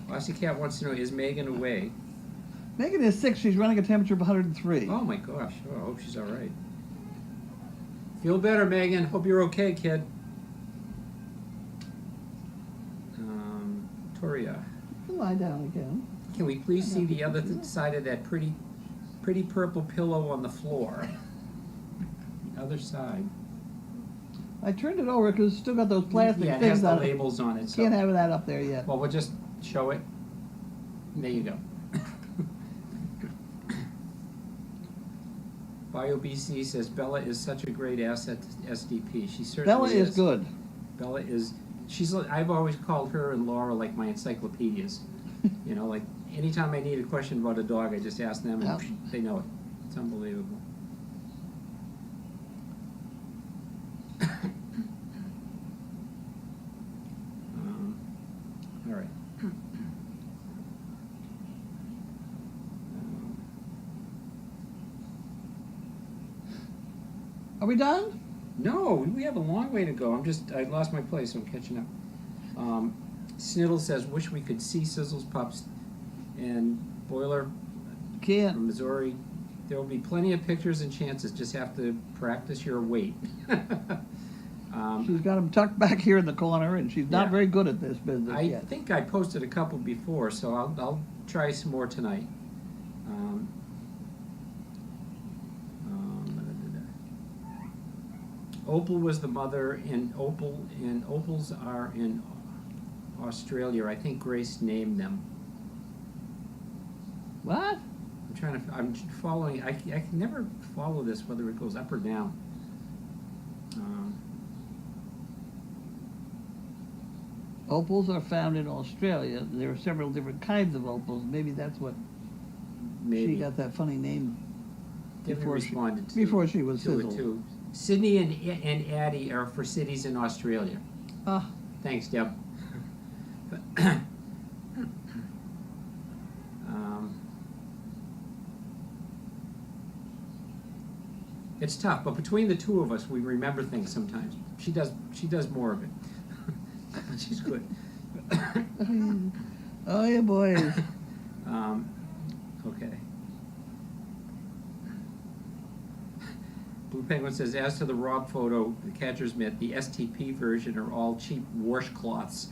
Speaker 2: Aussie Cat wants to know, is Megan away?
Speaker 5: Megan is sick. She's running a temperature of 103.
Speaker 2: Oh my gosh, I hope she's all right. Feel better, Megan. Hope you're okay, kid. Toria,
Speaker 5: Lie down again.
Speaker 2: can we please see the other side of that pretty purple pillow on the floor? The other side.
Speaker 5: I turned it over because it's still got those plastic
Speaker 2: Yeah, it has
Speaker 5: things
Speaker 2: the
Speaker 5: on it.
Speaker 2: labels on it. So.
Speaker 5: Can't have that up there yet.
Speaker 2: Well, we'll just show it. There you go. BioBC says Bella is such a great asset to SDP. She certainly
Speaker 5: Bella is good.
Speaker 2: Bella is. I've always called her and Laura like my encyclopedias. Like anytime I need a question about a dog, I just ask them and
Speaker 5: Yep.
Speaker 2: they know it. It's unbelievable. All right.
Speaker 5: Are we done?
Speaker 2: No, we have a long way to go. I lost my place, so I'm catching up. Sniddle says, wish we could see Sizzle's pups. And Boiler
Speaker 5: Can't.
Speaker 2: from Missouri, there will be plenty of pictures and chances. Just have to practice your weight.
Speaker 5: She's got them tucked back here in the corner, and she's not
Speaker 2: Yeah.
Speaker 5: very good at this business
Speaker 2: I
Speaker 5: yet.
Speaker 2: think I posted a couple before, so I'll try some more tonight. Opal was the mother, and Opals are in Australia. I think Grace named them.
Speaker 5: What?
Speaker 2: I'm following. I can never follow this, whether it goes up or down.
Speaker 5: Opals are found in Australia. There are several different kinds of opals. Maybe that's what
Speaker 2: Maybe.
Speaker 5: she got that funny name
Speaker 2: Debbie
Speaker 5: before
Speaker 2: responded to,
Speaker 5: before she was
Speaker 2: to it
Speaker 5: Sizzle.
Speaker 2: too. Sydney and Addie are for cities in Australia.
Speaker 5: Ah,
Speaker 2: Thanks, Deb. It's tough, but between the two of us, we remember things sometimes. She does more of it. She's good.
Speaker 5: Oh, yeah, boys.
Speaker 2: Okay. Blue Penguin says, as to the Rob photo, the catcher's mitt, the STP version are all cheap washcloths.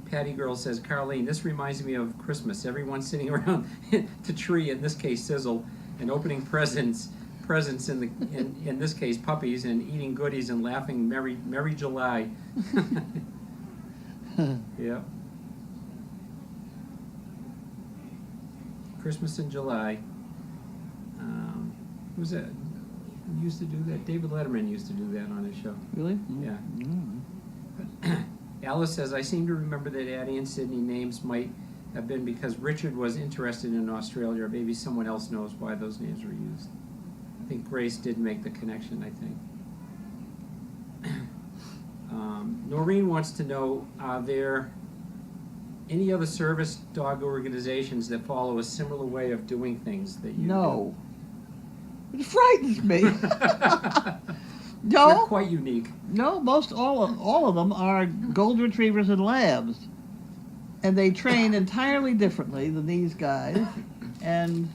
Speaker 2: Patty Girl says, Carlene, this reminds me of Christmas. Everyone sitting around the tree, in this case Sizzle, and opening presents in this case puppies, and eating goodies and laughing Merry July. Yeah. Christmas in July. Who's that? Who used to do that? David Letterman used to do that on his show.
Speaker 5: Really?
Speaker 2: Yeah.
Speaker 5: Mm.
Speaker 2: Alice says, I seem to remember that Addie and Sydney names might have been because Richard was interested in Australia, or maybe someone else knows why those names were used. I think Grace did make the connection, I think. Noreen wants to know, are there any other service dog organizations that follow a similar way of doing things that you
Speaker 5: No. It frightens me.
Speaker 2: do?
Speaker 5: No.
Speaker 2: They're quite unique.
Speaker 5: No, all of them are golden retrievers and labs, and they train entirely differently than these guys. And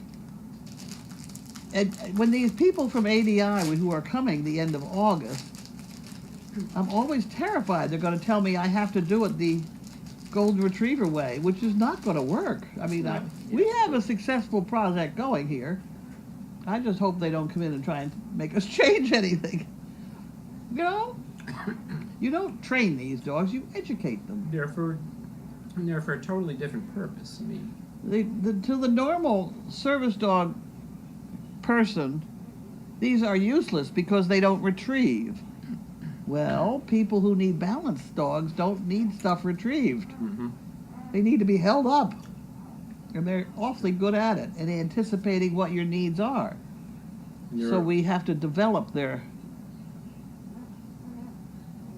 Speaker 5: when these people from ADI who are coming the end of August, I'm always terrified they're going to tell me I have to do it the golden retriever way, which is not going to work. I mean, we have a successful project going here. I just hope they don't come in and try and make us change anything. You know? You don't train these dogs, you educate them.
Speaker 2: They're for a totally different purpose. I mean,
Speaker 5: To the normal service dog person, these are useless because they don't retrieve. Well, people who need balanced dogs don't need stuff retrieved.
Speaker 2: mm-hmm.
Speaker 5: They need to be held up. And they're awfully good at it and anticipating what your needs are. So we have to develop their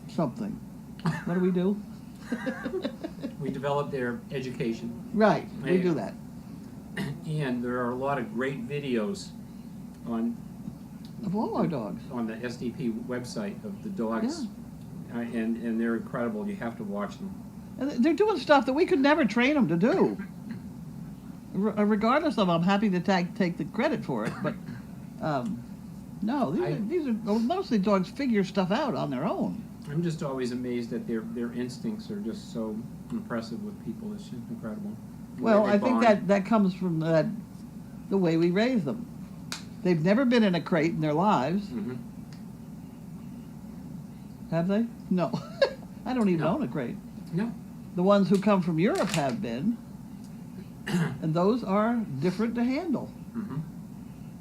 Speaker 5: something. What do we do?
Speaker 2: We develop their education.
Speaker 5: Right, we do that.
Speaker 2: And there are a lot of great videos on
Speaker 5: Of all our dogs.
Speaker 2: on the SDP website of the dogs, and they're incredible. You have to watch them.
Speaker 5: And they're doing stuff that we could never train them to do. Regardless of, I'm happy to take the credit for it, but no, these are mostly dogs figure stuff out on their own.
Speaker 2: I'm just always amazed that their instincts are just so impressive with people. It's just incredible. The
Speaker 5: Well,
Speaker 2: way they
Speaker 5: I think
Speaker 2: bond.
Speaker 5: that comes from the way we raise them. They've never been in a crate in their lives,
Speaker 2: Mhm.
Speaker 5: have they? No. I don't even
Speaker 2: No.
Speaker 5: own a crate.
Speaker 2: No.
Speaker 5: The ones who come from Europe have been, and those are different to handle.
Speaker 2: Mhm.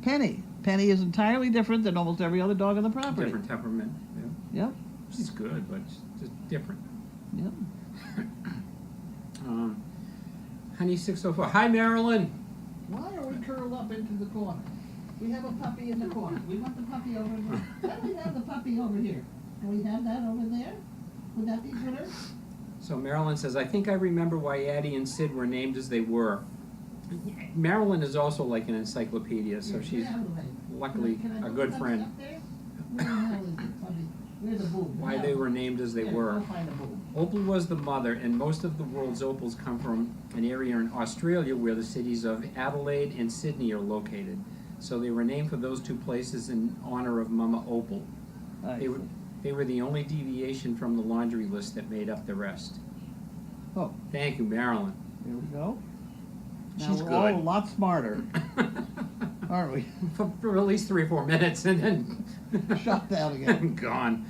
Speaker 5: Penny is entirely different than almost every other dog on the property.
Speaker 2: Different temperament. Yeah.
Speaker 5: Yep,
Speaker 2: She's good, but it's just different.
Speaker 5: yep.
Speaker 2: Honey 604. Hi, Marilyn.
Speaker 5: Why are we curled up into the corner? We have a puppy in the corner. We want the puppy over here. Why do we have the puppy over here? Do we have that over there? Would that be better?
Speaker 2: So Marilyn says, I think I remember why Addie and Sid were named as they were. Marilyn is also like an encyclopedia, so she's luckily a good friend.
Speaker 5: Where the hell is the puppy? Where's the boob?
Speaker 2: Why they were named as they were.
Speaker 5: Go find a boob.
Speaker 2: Opal was the mother, and most of the world's opals come from an area in Australia where the cities of Adelaide and Sydney are located. So they were named for those two places in honor of Mama Opal. They were the only deviation from the laundry list that made up the rest.
Speaker 5: Oh,
Speaker 2: Thank you, Marilyn.
Speaker 5: there we go. Now
Speaker 2: She's
Speaker 5: we're
Speaker 2: good.
Speaker 5: all a lot smarter, aren't we?
Speaker 2: for at least 3 or 4 minutes, and then
Speaker 5: Shut down again.
Speaker 2: Gone.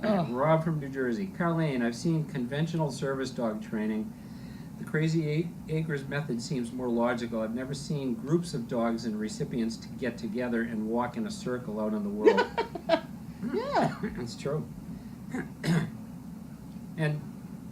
Speaker 5: Oh.
Speaker 2: Rob from New Jersey. Carlene, I've seen conventional service dog training. The Crazy Acres method seems more logical. I've never seen groups of dogs and recipients to get together and walk in a circle out in the world.
Speaker 5: Yeah.
Speaker 2: It's true. And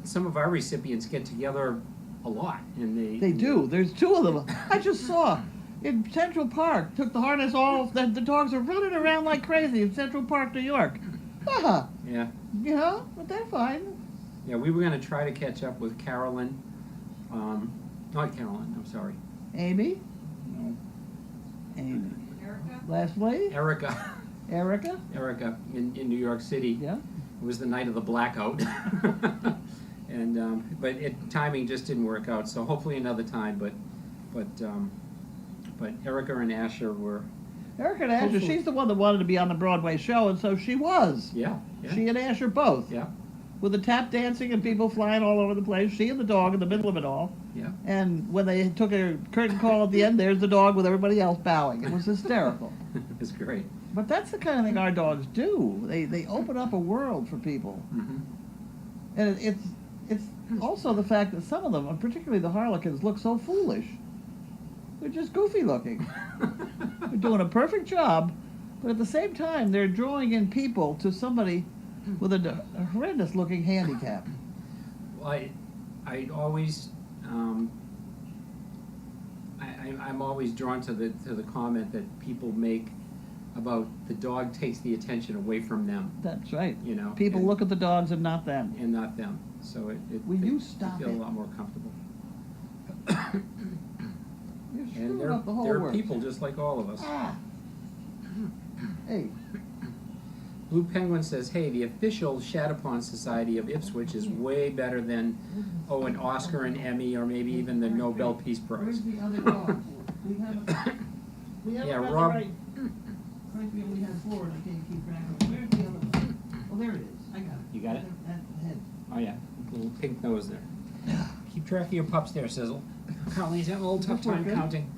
Speaker 2: some of our recipients get together a lot, and
Speaker 5: They do. There's 2 of them. I just saw in Central Park. Took the harness off. The dogs are running around like crazy in Central Park, New York. Ah,
Speaker 2: Yeah.
Speaker 5: you know, but they're fine.
Speaker 2: Yeah, we were going to try to catch up with Carolyn Not Carolyn, I'm sorry.
Speaker 5: Amy?
Speaker 2: No.
Speaker 5: Amy. Leslie?
Speaker 2: Erica.
Speaker 5: Erica?
Speaker 2: Erica in New York City.
Speaker 5: Yeah.
Speaker 2: It was the night of the blackout. And but timing just didn't work out, so hopefully another time, but Erica and Asher were,
Speaker 5: Erica and Asher,
Speaker 2: Hopefully.
Speaker 5: she's the one that wanted to be on the Broadway show, and so she was.
Speaker 2: yeah.
Speaker 5: She and Asher both.
Speaker 2: Yeah.
Speaker 5: With the tap dancing and people flying all over the place, she and the dog in the middle of it all.
Speaker 2: Yeah.
Speaker 5: And when they took a curtain call at the end, there's the dog with everybody else bowing. It was hysterical.
Speaker 2: It's great.
Speaker 5: But that's the kind of thing our dogs do. They open up a world for people.
Speaker 2: Mm-hmm.
Speaker 5: And it's also the fact that some of them, and particularly the Harlequins, look so foolish. They're just goofy looking. They're doing a perfect job, but at the same time, they're drawing in people to somebody with a horrendous looking handicap.
Speaker 2: Well, I always, I'm always drawn to the comment that people make about the dog takes the attention away from them,
Speaker 5: That's right.
Speaker 2: you know.
Speaker 5: People
Speaker 2: and,
Speaker 5: look at the dogs and not them.
Speaker 2: and not them. So
Speaker 5: Will
Speaker 2: they
Speaker 5: you stop
Speaker 2: feel
Speaker 5: it?
Speaker 2: a lot more comfortable.
Speaker 5: You're
Speaker 2: And
Speaker 5: screwing up the whole
Speaker 2: they're
Speaker 5: works.
Speaker 2: people just like all of us.
Speaker 5: Ah. Hey,
Speaker 2: Blue Penguin says, hey, the official Shatterpond Society of Ipswich is way better than, an Oscar and Emmy, or maybe even the Nobel Peace Prize.
Speaker 5: the other dog? We haven't
Speaker 2: Yeah,
Speaker 5: got
Speaker 2: Rob-
Speaker 5: the right. Frankly, we had four and I can't keep track of them. Where's the other one? Oh, there it is. I got it.
Speaker 2: You got it?
Speaker 5: That head.
Speaker 2: Oh yeah, little pink nose there. Keep track of your pups there, Sizzle. Carlene's having a little tough time
Speaker 5: Okay.
Speaker 2: counting.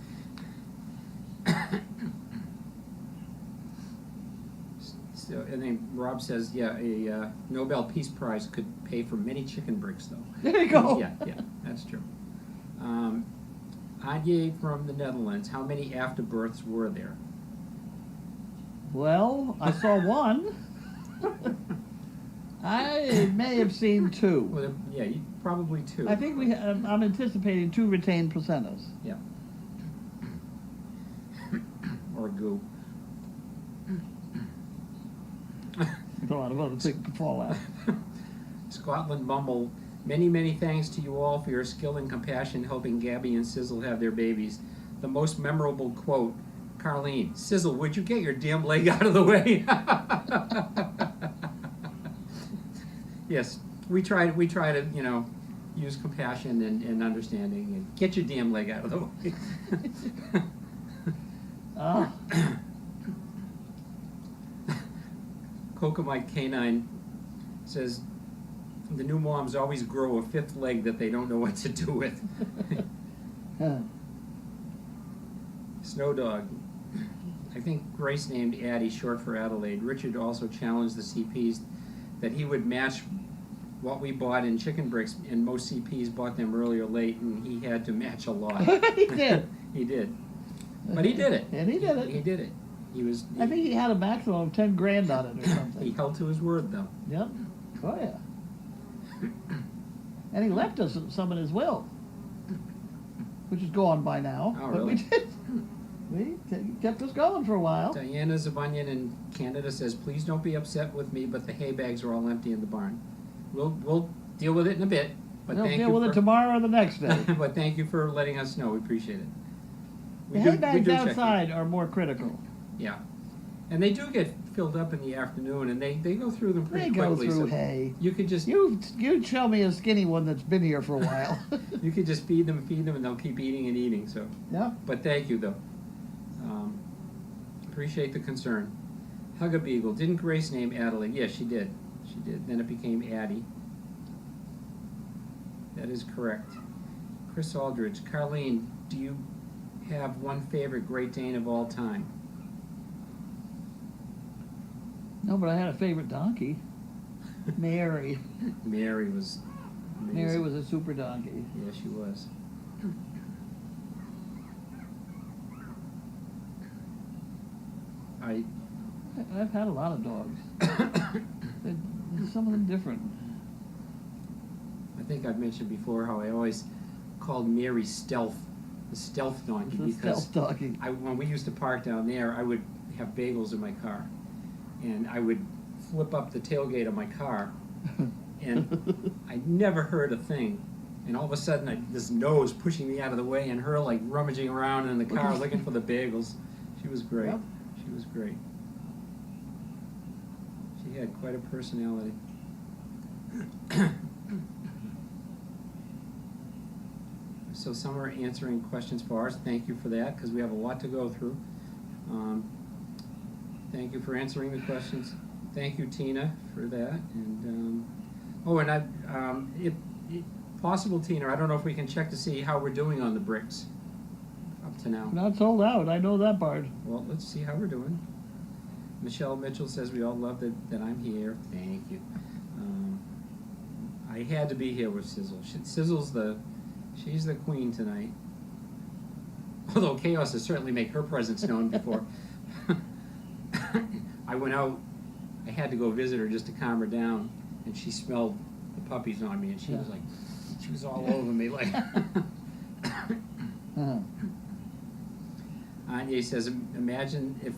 Speaker 2: So, and then Rob says, yeah, a Nobel Peace Prize could pay for many chicken bricks, though.
Speaker 5: There you go.
Speaker 2: Yeah, that's true. Adje from the Netherlands, how many afterbirths were there?
Speaker 5: Well, I saw one. I may have seen two.
Speaker 2: Well, yeah, probably two.
Speaker 5: I think I'm anticipating two retained placentas.
Speaker 2: Yeah. Or goo.
Speaker 5: With a lot of other things to fall out.
Speaker 2: Scotland Bumble, many thanks to you all for your skill and compassion helping Gabby and Sizzle have their babies. The most memorable quote, Carlene, Sizzle, would you get your damn leg out of the way? Yes, we try to, use compassion and understanding and get your damn leg out of the way.
Speaker 5: Ah.
Speaker 2: Cocomite Canine says, the new moms always grow a fifth leg that they don't know what to do with. Snow Dog. I think Grace named Addie short for Adelaide. Richard also challenged the CPs that he would match what we bought in chicken bricks, and most CPs bought them early or late, and he had to match a lot.
Speaker 5: He did.
Speaker 2: He did. But he did it.
Speaker 5: And he did it.
Speaker 2: He did it.
Speaker 5: I think he had a maximum of 10 grand on it or
Speaker 2: He
Speaker 5: something.
Speaker 2: held to his word, though.
Speaker 5: Yep. Oh, yeah. And he left us some in his will, which is gone by now.
Speaker 2: Oh,
Speaker 5: but
Speaker 2: really?
Speaker 5: We kept us going for a while.
Speaker 2: Diana Zabunyan in Canada says, please don't be upset with me, but the hay bags are all empty in the barn. We'll deal with it in a bit, but
Speaker 5: We'll
Speaker 2: thank
Speaker 5: deal
Speaker 2: you
Speaker 5: with
Speaker 2: for,
Speaker 5: it tomorrow or the next day.
Speaker 2: but thank you for letting us know. We appreciate it.
Speaker 5: The
Speaker 2: We
Speaker 5: hay
Speaker 2: we
Speaker 5: bags
Speaker 2: check it.
Speaker 5: outside are more critical.
Speaker 2: Yeah. And they do get filled up in the afternoon, and they go through them pretty
Speaker 5: They go
Speaker 2: quickly.
Speaker 5: through
Speaker 2: so
Speaker 5: hay.
Speaker 2: You could just
Speaker 5: You show me a skinny one that's been here for a while.
Speaker 2: you could just feed them, and they'll keep eating and eating. So,
Speaker 5: Yeah.
Speaker 2: but thank you though. Appreciate the concern. Hugga Beagle. Didn't Grace name Adelaide? Yes, she did. She did. Then it became Addie. That is correct. Chris Aldridge. Carlene, do you have one favorite Great Dane of all time?
Speaker 5: No, but I had a favorite donkey. Mary.
Speaker 2: Mary was amazing.
Speaker 5: Mary was a super donkey.
Speaker 2: Yeah, she was.
Speaker 5: I've had a lot of dogs. Some of them different.
Speaker 2: I think I've mentioned before how I always called Mary Stealth, the stealth donkey,
Speaker 5: The
Speaker 2: because
Speaker 5: stealth donkey.
Speaker 2: when we used to park down there, I would have bagels in my car, and I would flip up the tailgate of my car, and I never heard a thing And all of a sudden, this nose pushing me out of the way, and her like rummaging around in the car looking for the bagels. She was great.
Speaker 5: Yep.
Speaker 2: She was great. She had quite a personality. So some are answering questions for us. Thank you for that, because we have a lot to go through. Thank you for answering the questions. Thank you, Tina, for that. And if possible, Tina, I don't know if we can check to see how we're doing on the bricks up to now.
Speaker 5: Not sold out, I know that part.
Speaker 2: Well, let's see how we're doing. Michelle Mitchell says we all love that I'm here. Thank you. I had to be here with Sizzle. She's the queen tonight. Although chaos has certainly made her presence known before. I went out, I had to go visit her just to calm her down, and she smelled the puppies on me, and she was like, she was all over me like. Anya says, imagine if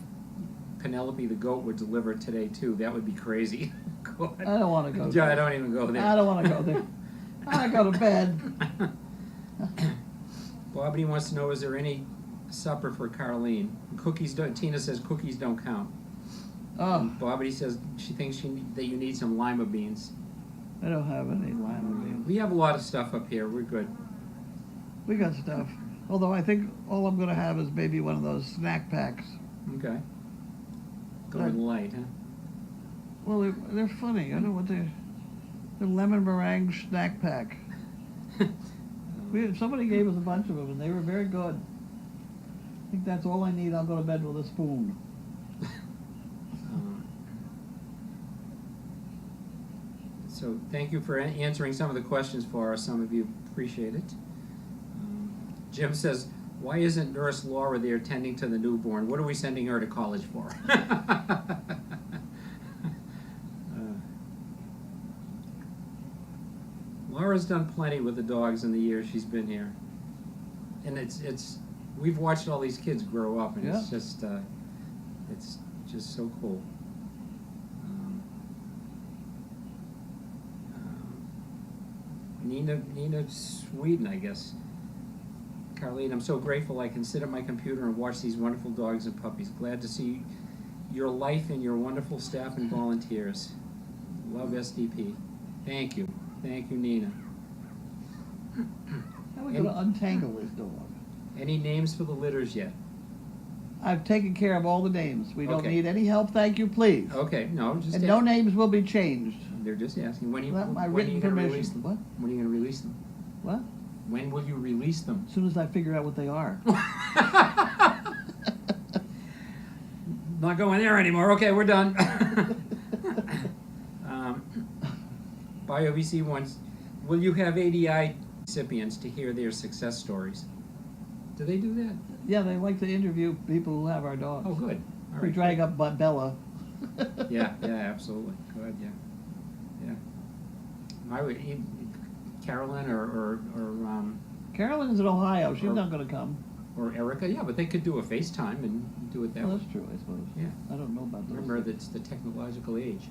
Speaker 2: Penelope the goat would deliver today too. That would be crazy. God.
Speaker 5: I don't want to go
Speaker 2: Yeah,
Speaker 5: there.
Speaker 2: I don't even go there.
Speaker 5: I don't want to go there. I go to bed.
Speaker 2: Bobby wants to know, is there any supper for Carlene? Cookies don't. Tina says cookies don't count.
Speaker 5: Oh,
Speaker 2: And Bobby says she thinks that you need some lima beans.
Speaker 5: I don't have any lima beans.
Speaker 2: We have a lot of stuff up here. We're good.
Speaker 5: We got stuff. Although I think all I'm going to have is maybe one of those snack packs.
Speaker 2: Okay. Going light, huh?
Speaker 5: Well, they're funny. I don't know what they're lemon meringue snack pack. Somebody gave us a bunch of them, and they were very good. I think that's all I need. I'll go to bed with a spoon.
Speaker 2: So thank you for answering some of the questions for us. Some of you appreciate it. Jim says, why isn't Nurse Laura there tending to the newborn? What are we sending her to college for? Laura's done plenty with the dogs in the years she's been here. And we've watched all these kids grow up, and it's just so cool. Nina Sweden, I guess. Carlene, I'm so grateful I can sit at my computer and watch these wonderful dogs and puppies. Glad to see your life and your wonderful staff and volunteers. Love SDP. Thank you. Thank you, Nina.
Speaker 5: How are we going to untangle this dog?
Speaker 2: Any names for the litters yet?
Speaker 5: I've taken care of all the names. We don't
Speaker 2: Okay.
Speaker 5: need any help, thank you, please.
Speaker 2: Okay, no, just
Speaker 5: And no names will be changed.
Speaker 2: They're just asking. When are you,
Speaker 5: Without my
Speaker 2: when are you
Speaker 5: written
Speaker 2: going to release
Speaker 5: permission.
Speaker 2: them?
Speaker 5: What?
Speaker 2: When are you going to release them?
Speaker 5: What?
Speaker 2: When will you release them?
Speaker 5: As soon as I figure out what they are.
Speaker 2: Not going there anymore. Okay, we're done. BioVC wants, will you have ADI recipients to hear their success stories? Do they do that?
Speaker 5: Yeah, they like to interview people who have our dogs.
Speaker 2: Oh, good. All
Speaker 5: We
Speaker 2: right.
Speaker 5: drag up Bella.
Speaker 2: Yeah, absolutely. Good, yeah. Carolyn or
Speaker 5: Carolyn's in Ohio. She's
Speaker 2: Or-
Speaker 5: not going to come.
Speaker 2: or Erica, yeah, but they could do a FaceTime and do it that
Speaker 5: Well,
Speaker 2: way.
Speaker 5: that's true, I suppose.
Speaker 2: Yeah.
Speaker 5: I don't know about those.
Speaker 2: Remember, that's the technological age.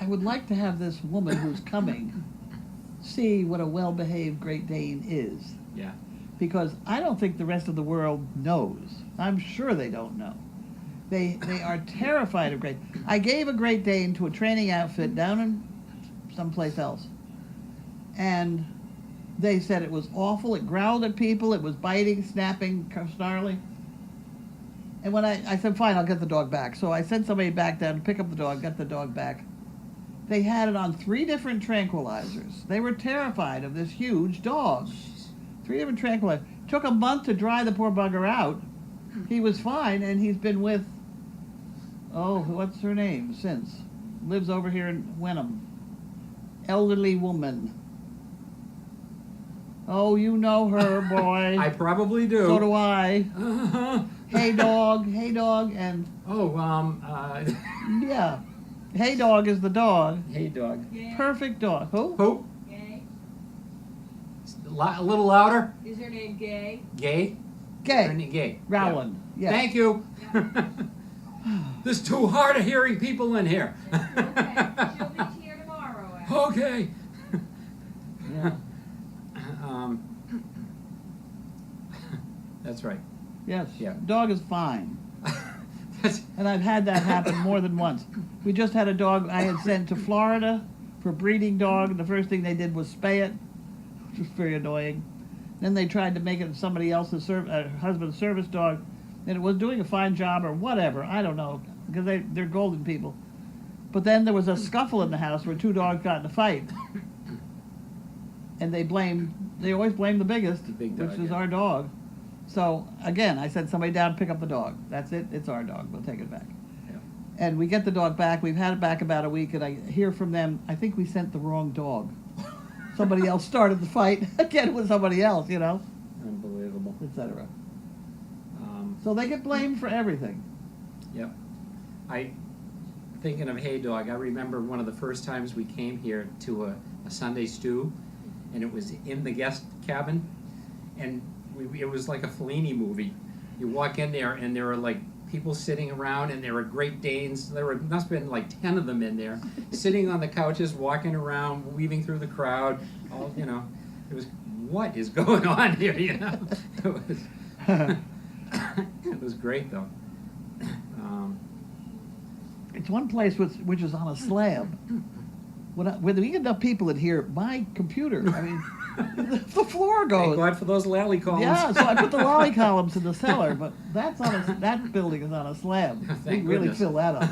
Speaker 5: I would like to have this woman who's coming see what a well-behaved Great Dane is.
Speaker 2: Yeah.
Speaker 5: Because I don't think the rest of the world knows. I'm sure they don't know. They are terrified of I gave a Great Dane to a training outfit down in someplace else. And they said it was awful. It growled at people. It was biting, snapping, snarling. And when I said, fine, I'll get the dog back. So I sent somebody back down to pick up the dog, get the dog back. They had it on 3 different tranquilizers. They were terrified of this huge dog. 3 different tranquilizers. Took a month to dry the poor bugger out. He was fine, and he's been with, what's her name since? Lives over here in Wenham. Elderly woman. Oh, you know her, boy.
Speaker 2: I probably do.
Speaker 5: So do I. Hey dog, and yeah. Hey dog is the dog.
Speaker 2: Hey dog.
Speaker 5: Perfect dog. Who?
Speaker 2: Who?
Speaker 7: Gay?
Speaker 2: A little louder.
Speaker 7: Is her name Gay?
Speaker 2: Gay?
Speaker 5: Gay.
Speaker 2: Her name- Gay.
Speaker 5: Rowland.
Speaker 2: Yeah.
Speaker 5: Yeah.
Speaker 2: Thank you. This is too hard of hearing people in here.
Speaker 4: Okay, she'll be here tomorrow, actually.
Speaker 2: Okay.
Speaker 5: Yeah.
Speaker 2: um, that's right.
Speaker 5: Yes.
Speaker 2: Yeah.
Speaker 5: Dog is fine.
Speaker 2: That's,
Speaker 5: And I've had that happen more than once. We just had a dog I had sent to Florida for breeding dog, and the first thing they did was spay it, which was very annoying. Then they tried to make it somebody else's husband's service dog, and it was doing a fine job or whatever. I don't know, because they're golden people. But then there was a scuffle in the house where two dogs got in a fight, and they always blame the biggest,
Speaker 2: The big dog,
Speaker 5: which is
Speaker 2: yeah.
Speaker 5: our dog. So again, I sent somebody down to pick up the dog. That's it. It's our dog. We'll take it back.
Speaker 2: Yeah.
Speaker 5: And we get the dog back. We've had it back about a week, and I hear from them, I think we sent the wrong dog. Somebody else started the fight again with somebody else, you know,
Speaker 2: unbelievable.
Speaker 5: etc.
Speaker 2: Um,
Speaker 5: So they get blamed for everything.
Speaker 2: Yep. Thinking of Hey Dog, I remember one of the first times we came here to a Sunday stew, and it was in the guest cabin, and it was like a Fellini movie. You walk in there, and there were like people sitting around, and there were Great Danes. Must have been like 10 of them in there, sitting on the couches, walking around, weaving through the crowd. All, you know, it was, what is going on here? You know, it was great though.
Speaker 5: It's one place which is on a slab. When we get enough people in here, my computer, I mean, the floor
Speaker 2: Thank
Speaker 5: goes.
Speaker 2: God for those lally columns.
Speaker 5: Yeah, so I put the lolly columns in the cellar, but that building is on a slab.
Speaker 2: Thank
Speaker 5: we really
Speaker 2: goodness.
Speaker 5: fill that up.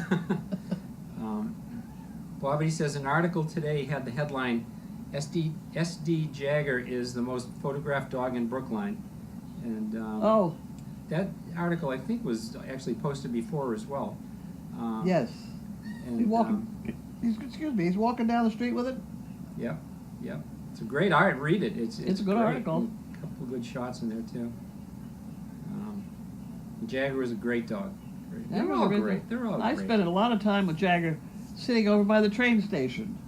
Speaker 2: Bobby says an article today had the headline, SD Jagger is the most photographed dog in Brookline. And
Speaker 5: Oh,
Speaker 2: that article I think was actually posted before as well.
Speaker 5: yes.
Speaker 2: And,
Speaker 5: He's walking. He's walking down the street with it.
Speaker 2: Yep. It's a great art. Read it. It's
Speaker 5: It's a good
Speaker 2: great.
Speaker 5: article.
Speaker 2: A couple of good shots in there too. Jagger is a great dog. They're all great. They're all
Speaker 5: I
Speaker 2: great.
Speaker 5: spent a lot of time with Jagger sitting over by the train station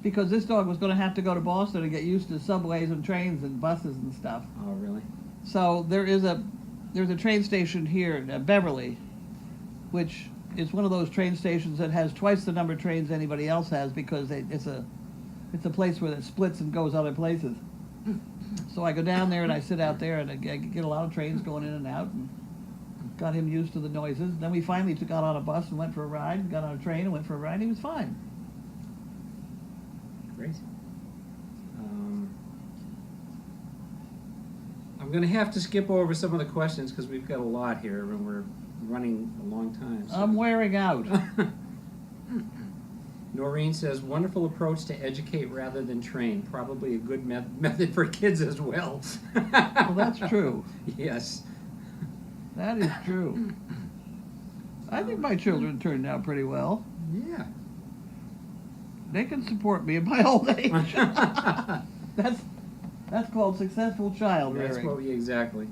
Speaker 5: because this dog was going to have to go to Boston and get used to subways and trains and buses and stuff.
Speaker 2: Oh, really?
Speaker 5: So there's a train station here in Beverly, which is one of those train stations that has twice the number of trains anybody else has because it's a place where it splits and goes other places. So I go down there and I sit out there and I get a lot of trains going in and out and got him used to the noises. Then we finally got on a bus and went for a ride, got on a train and went for a ride, and he was fine.
Speaker 2: Great. I'm going to have to skip over some of the questions because we've got a lot here and we're running a long time. So.
Speaker 5: I'm wearing out.
Speaker 2: Noreen says, wonderful approach to educate rather than train. Probably a good method for kids as well.
Speaker 5: Well, that's true.
Speaker 2: Yes.
Speaker 5: That is true. I think my children turned out pretty well.
Speaker 2: Yeah.
Speaker 5: They can support me at my old age. That's called successful child
Speaker 2: That's
Speaker 5: rearing.
Speaker 2: what we exactly.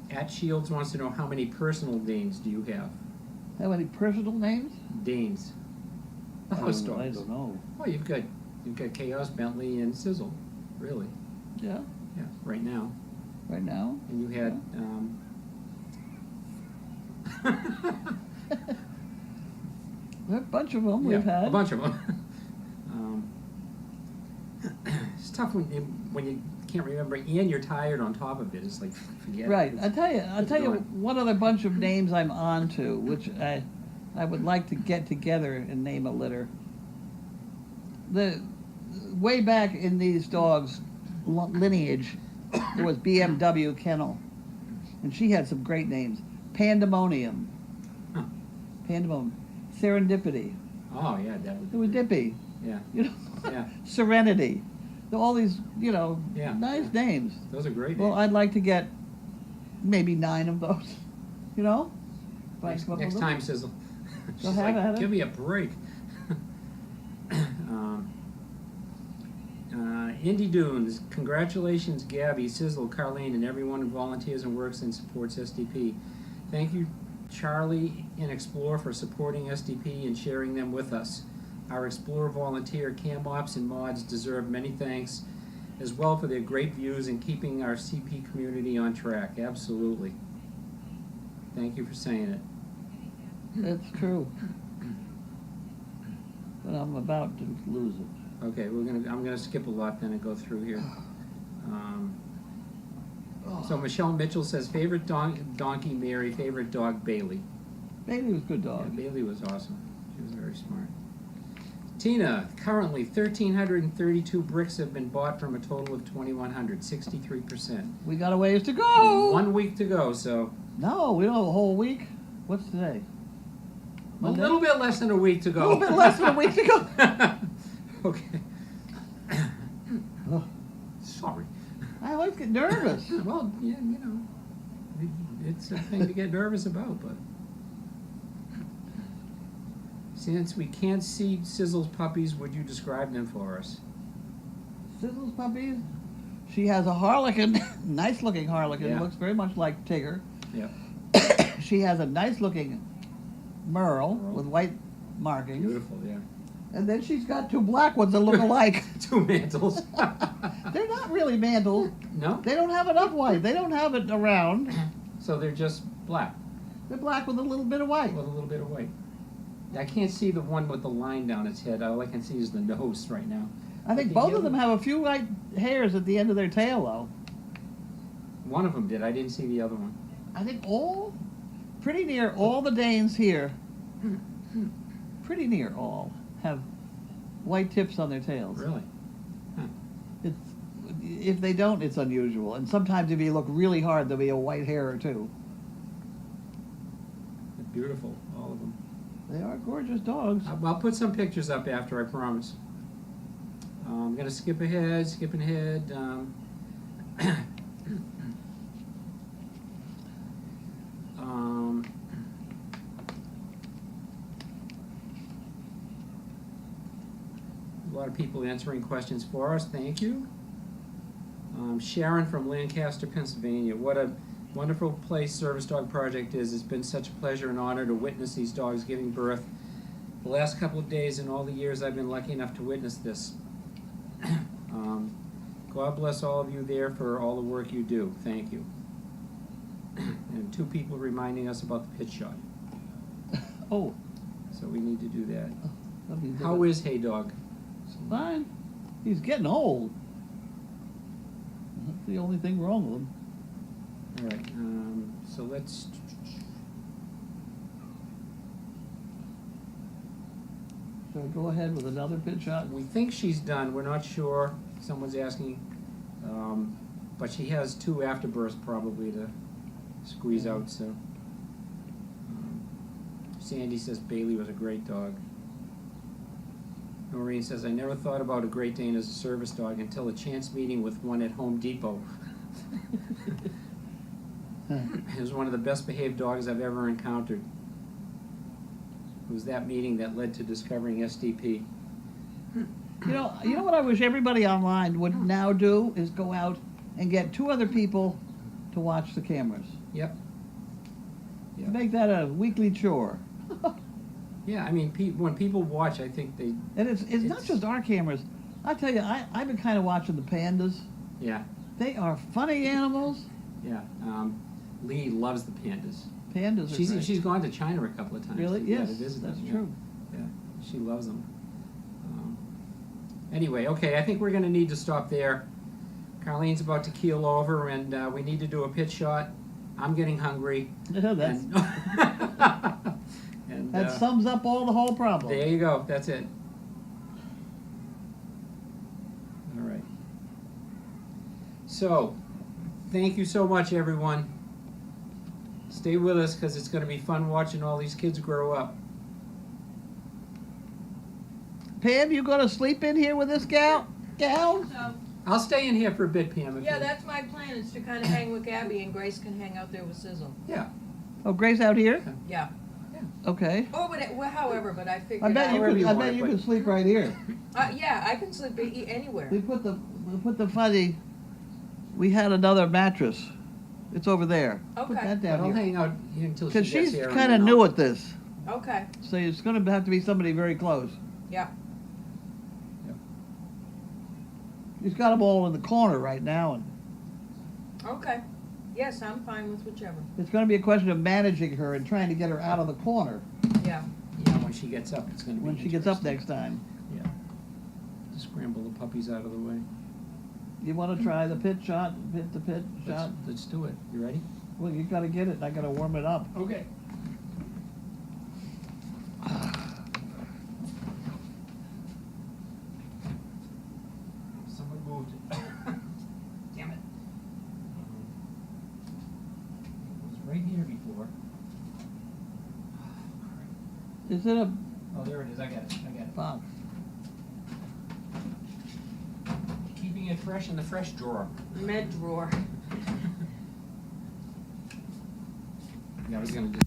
Speaker 2: At Shields wants to know how many personal Danes do you have?
Speaker 5: Have any personal names?
Speaker 2: Danes. House
Speaker 5: I
Speaker 2: dogs.
Speaker 5: don't know.
Speaker 2: Oh, you've got Chaos, Bentley, and Sizzle, really.
Speaker 5: Yeah,
Speaker 2: Yeah, right now.
Speaker 5: right now.
Speaker 2: And you had.
Speaker 5: There are a bunch of them
Speaker 2: Yeah,
Speaker 5: we've had.
Speaker 2: a bunch of them. It's tough when you can't remember and you're tired on top of it. It's like forget.
Speaker 5: Right.
Speaker 2: It.
Speaker 5: I'll tell you
Speaker 2: going.
Speaker 5: one other bunch of names I'm on to, which I would like to get together and name a litter. Way back in these dogs' lineage, there was BMW Kennel, and she had some great names. Pandemonium.
Speaker 2: Huh.
Speaker 5: Pandemonium. Serendipity.
Speaker 2: Oh yeah, that
Speaker 5: It was Dippy.
Speaker 2: Yeah,
Speaker 5: You know.
Speaker 2: yeah,
Speaker 5: Serenity. All these,
Speaker 2: Yeah,
Speaker 5: nice
Speaker 2: yeah.
Speaker 5: names.
Speaker 2: those are great.
Speaker 5: Well,
Speaker 2: names.
Speaker 5: I'd like to get maybe 9 of those. You know? If I
Speaker 2: Next,
Speaker 5: come up
Speaker 2: next
Speaker 5: with
Speaker 2: time,
Speaker 5: them.
Speaker 2: Sizzle.
Speaker 5: Go
Speaker 2: She's
Speaker 5: have
Speaker 2: like,
Speaker 5: at it.
Speaker 2: give me a break. Indy Dunes, congratulations, Gabby, Sizzle, Carlene, and everyone who volunteers and works and supports SDP. Thank you, Charlie and Explore, for supporting SDP and sharing them with us. Our Explorer volunteer cam ops and mods deserve many thanks as well for their great views and keeping our CP community on track. Absolutely. Thank you for saying it.
Speaker 5: That's true. But I'm about to lose it.
Speaker 2: Okay, I'm gonna skip a lot then and go through here. So Michelle Mitchell says favorite donkey Mary, favorite dog Bailey.
Speaker 5: Bailey was a good
Speaker 2: Yeah,
Speaker 5: dog.
Speaker 2: Bailey was awesome. She was very smart. Tina, currently 1,332 bricks have been bought from a total of 2,100, 63%.
Speaker 5: We got a ways to go.
Speaker 2: 1 week to go, so
Speaker 5: No, we don't have a whole week. What's today?
Speaker 2: a
Speaker 5: Monday?
Speaker 2: little bit less than a week to
Speaker 5: A
Speaker 2: go.
Speaker 5: little bit less than a week to go.
Speaker 2: Okay.
Speaker 5: Oh,
Speaker 2: Sorry.
Speaker 5: I always get nervous.
Speaker 2: Well, yeah, you know, it's a thing to get nervous about, but since we can't see Sizzle's puppies, would you describe them for us?
Speaker 5: Sizzle's puppies. She has a harlequin, nice looking harlequin.
Speaker 2: Yeah.
Speaker 5: Looks very much like Tigger.
Speaker 2: Yep.
Speaker 5: She has a nice looking Merle
Speaker 2: Merle.
Speaker 5: with white markings.
Speaker 2: Beautiful, yeah.
Speaker 5: And then she's got two black ones that look alike.
Speaker 2: Two mantles.
Speaker 5: They're not really mantles.
Speaker 2: No?
Speaker 5: They don't have enough white. They don't have it around.
Speaker 2: So they're just black
Speaker 5: They're black with a little bit of white.
Speaker 2: with a little bit of white. I can't see the one with the line down its head. All I can see is the nose right now.
Speaker 5: I think
Speaker 2: The
Speaker 5: both of
Speaker 2: yellow-
Speaker 5: them have a few white hairs at the end of their tail, though.
Speaker 2: One of them did. I didn't see the other one.
Speaker 5: I think pretty near all the Danes here, pretty near all, have white tips on their tails.
Speaker 2: Really?
Speaker 5: It's, if they don't, it's unusual. And sometimes if you look really hard, there'll be a white hair or two.
Speaker 2: They're beautiful, all of them.
Speaker 5: They are gorgeous dogs.
Speaker 2: I'll put some pictures up after, I promise. I'm going to skipping ahead. A lot of people answering questions for us. Thank you. Sharon from Lancaster, Pennsylvania. What a wonderful place Service Dog Project is. It's been such a pleasure and honor to witness these dogs giving birth. The last couple of days and all the years I've been lucky enough to witness this. God bless all of you there for all the work you do. Thank you. And two people reminding us about the pitch shot.
Speaker 5: Oh,
Speaker 2: So we need to do that.
Speaker 5: let me do
Speaker 2: How
Speaker 5: it.
Speaker 2: is Hey Dog?
Speaker 5: Fine. He's getting old. That's the only thing wrong with him.
Speaker 2: All right, so let's.
Speaker 5: Should I go ahead with another pitch shot?
Speaker 2: We think she's done. We're not sure. Someone's asking, but she has two afterbirths probably to squeeze out. So Sandy says Bailey was a great dog. Noreen says, I never thought about a Great Dane as a service dog until a chance meeting with one at Home Depot. It was one of the best behaved dogs I've ever encountered. It was that meeting that led to discovering SDP.
Speaker 5: You know what I wish everybody online would now do is go out and get two other people to watch the cameras.
Speaker 2: Yep. Yep.
Speaker 5: Make that a weekly chore.
Speaker 2: Yeah, I mean, when people watch, I think they.
Speaker 5: And it's not just our cameras. I tell you, I've been kind of watching the pandas.
Speaker 2: Yeah,
Speaker 5: They are funny animals.
Speaker 2: yeah. Lee loves the pandas.
Speaker 5: Pandas are great.
Speaker 2: She's gone to China a couple of times.
Speaker 5: Really?
Speaker 2: Yeah,
Speaker 5: Yes,
Speaker 2: to visit
Speaker 5: that's
Speaker 2: them. Yeah.
Speaker 5: true.
Speaker 2: Yeah, she loves them. Anyway, okay, I think we're going to need to stop there. Carlene's about to keel over, and we need to do a pitch shot. I'm getting hungry.
Speaker 5: Yeah, that's,
Speaker 2: and,
Speaker 5: that sums up all the whole problem.
Speaker 2: there you go. That's it. All right. So, thank you so much, everyone. Stay with us because it's going to be fun watching all these kids grow up.
Speaker 5: Pam, you gonna sleep in here with this gal?
Speaker 4: So,
Speaker 2: I'll stay in here for a bit, Pam. if
Speaker 8: Yeah,
Speaker 2: you-
Speaker 8: that's my plan, is to kind of hang with Gabby and Grace can hang out there with Sizzle.
Speaker 2: Yeah.
Speaker 5: Oh, Grace out here?
Speaker 8: Yeah.
Speaker 5: Okay.
Speaker 8: Or however, but I figured
Speaker 5: I bet
Speaker 8: out.
Speaker 5: you
Speaker 2: Wherever
Speaker 5: could.
Speaker 2: you
Speaker 5: I
Speaker 2: want,
Speaker 5: bet you
Speaker 2: but-
Speaker 5: could sleep right here.
Speaker 8: Yeah, I can sleep anywhere.
Speaker 5: We put the funny. We had another mattress. It's over there. Put
Speaker 8: Okay.
Speaker 5: that
Speaker 2: But I'll
Speaker 5: down here.
Speaker 2: hang out here until she
Speaker 5: Because
Speaker 2: gets
Speaker 5: she's
Speaker 2: here. and
Speaker 5: kind of
Speaker 2: then
Speaker 5: new
Speaker 2: I'll-
Speaker 5: at this,
Speaker 8: Okay.
Speaker 5: so it's going to have to be somebody very close.
Speaker 8: Yeah.
Speaker 5: He's got them all in the corner right now, and
Speaker 8: Okay. Yes, I'm fine with whichever.
Speaker 5: it's gonna be a question of managing her and trying to get her out of the corner
Speaker 8: Yeah.
Speaker 2: Yeah, when she gets up, it's gonna be
Speaker 5: when she gets up
Speaker 2: interesting.
Speaker 5: next time.
Speaker 2: Yeah. Scramble the puppies out of the way.
Speaker 5: You wanna try the pit shot, pit to pit shot?
Speaker 2: Let's do it. You ready?
Speaker 5: Well, you gotta get it, I gotta warm it up.
Speaker 2: Okay. Someone moved it. Damn it. It was right here before.
Speaker 5: Is it a
Speaker 2: Oh, there it is. I got it.
Speaker 5: box?
Speaker 2: Keeping it fresh in the fresh drawer.
Speaker 8: Med drawer.
Speaker 2: Yeah, I was gonna just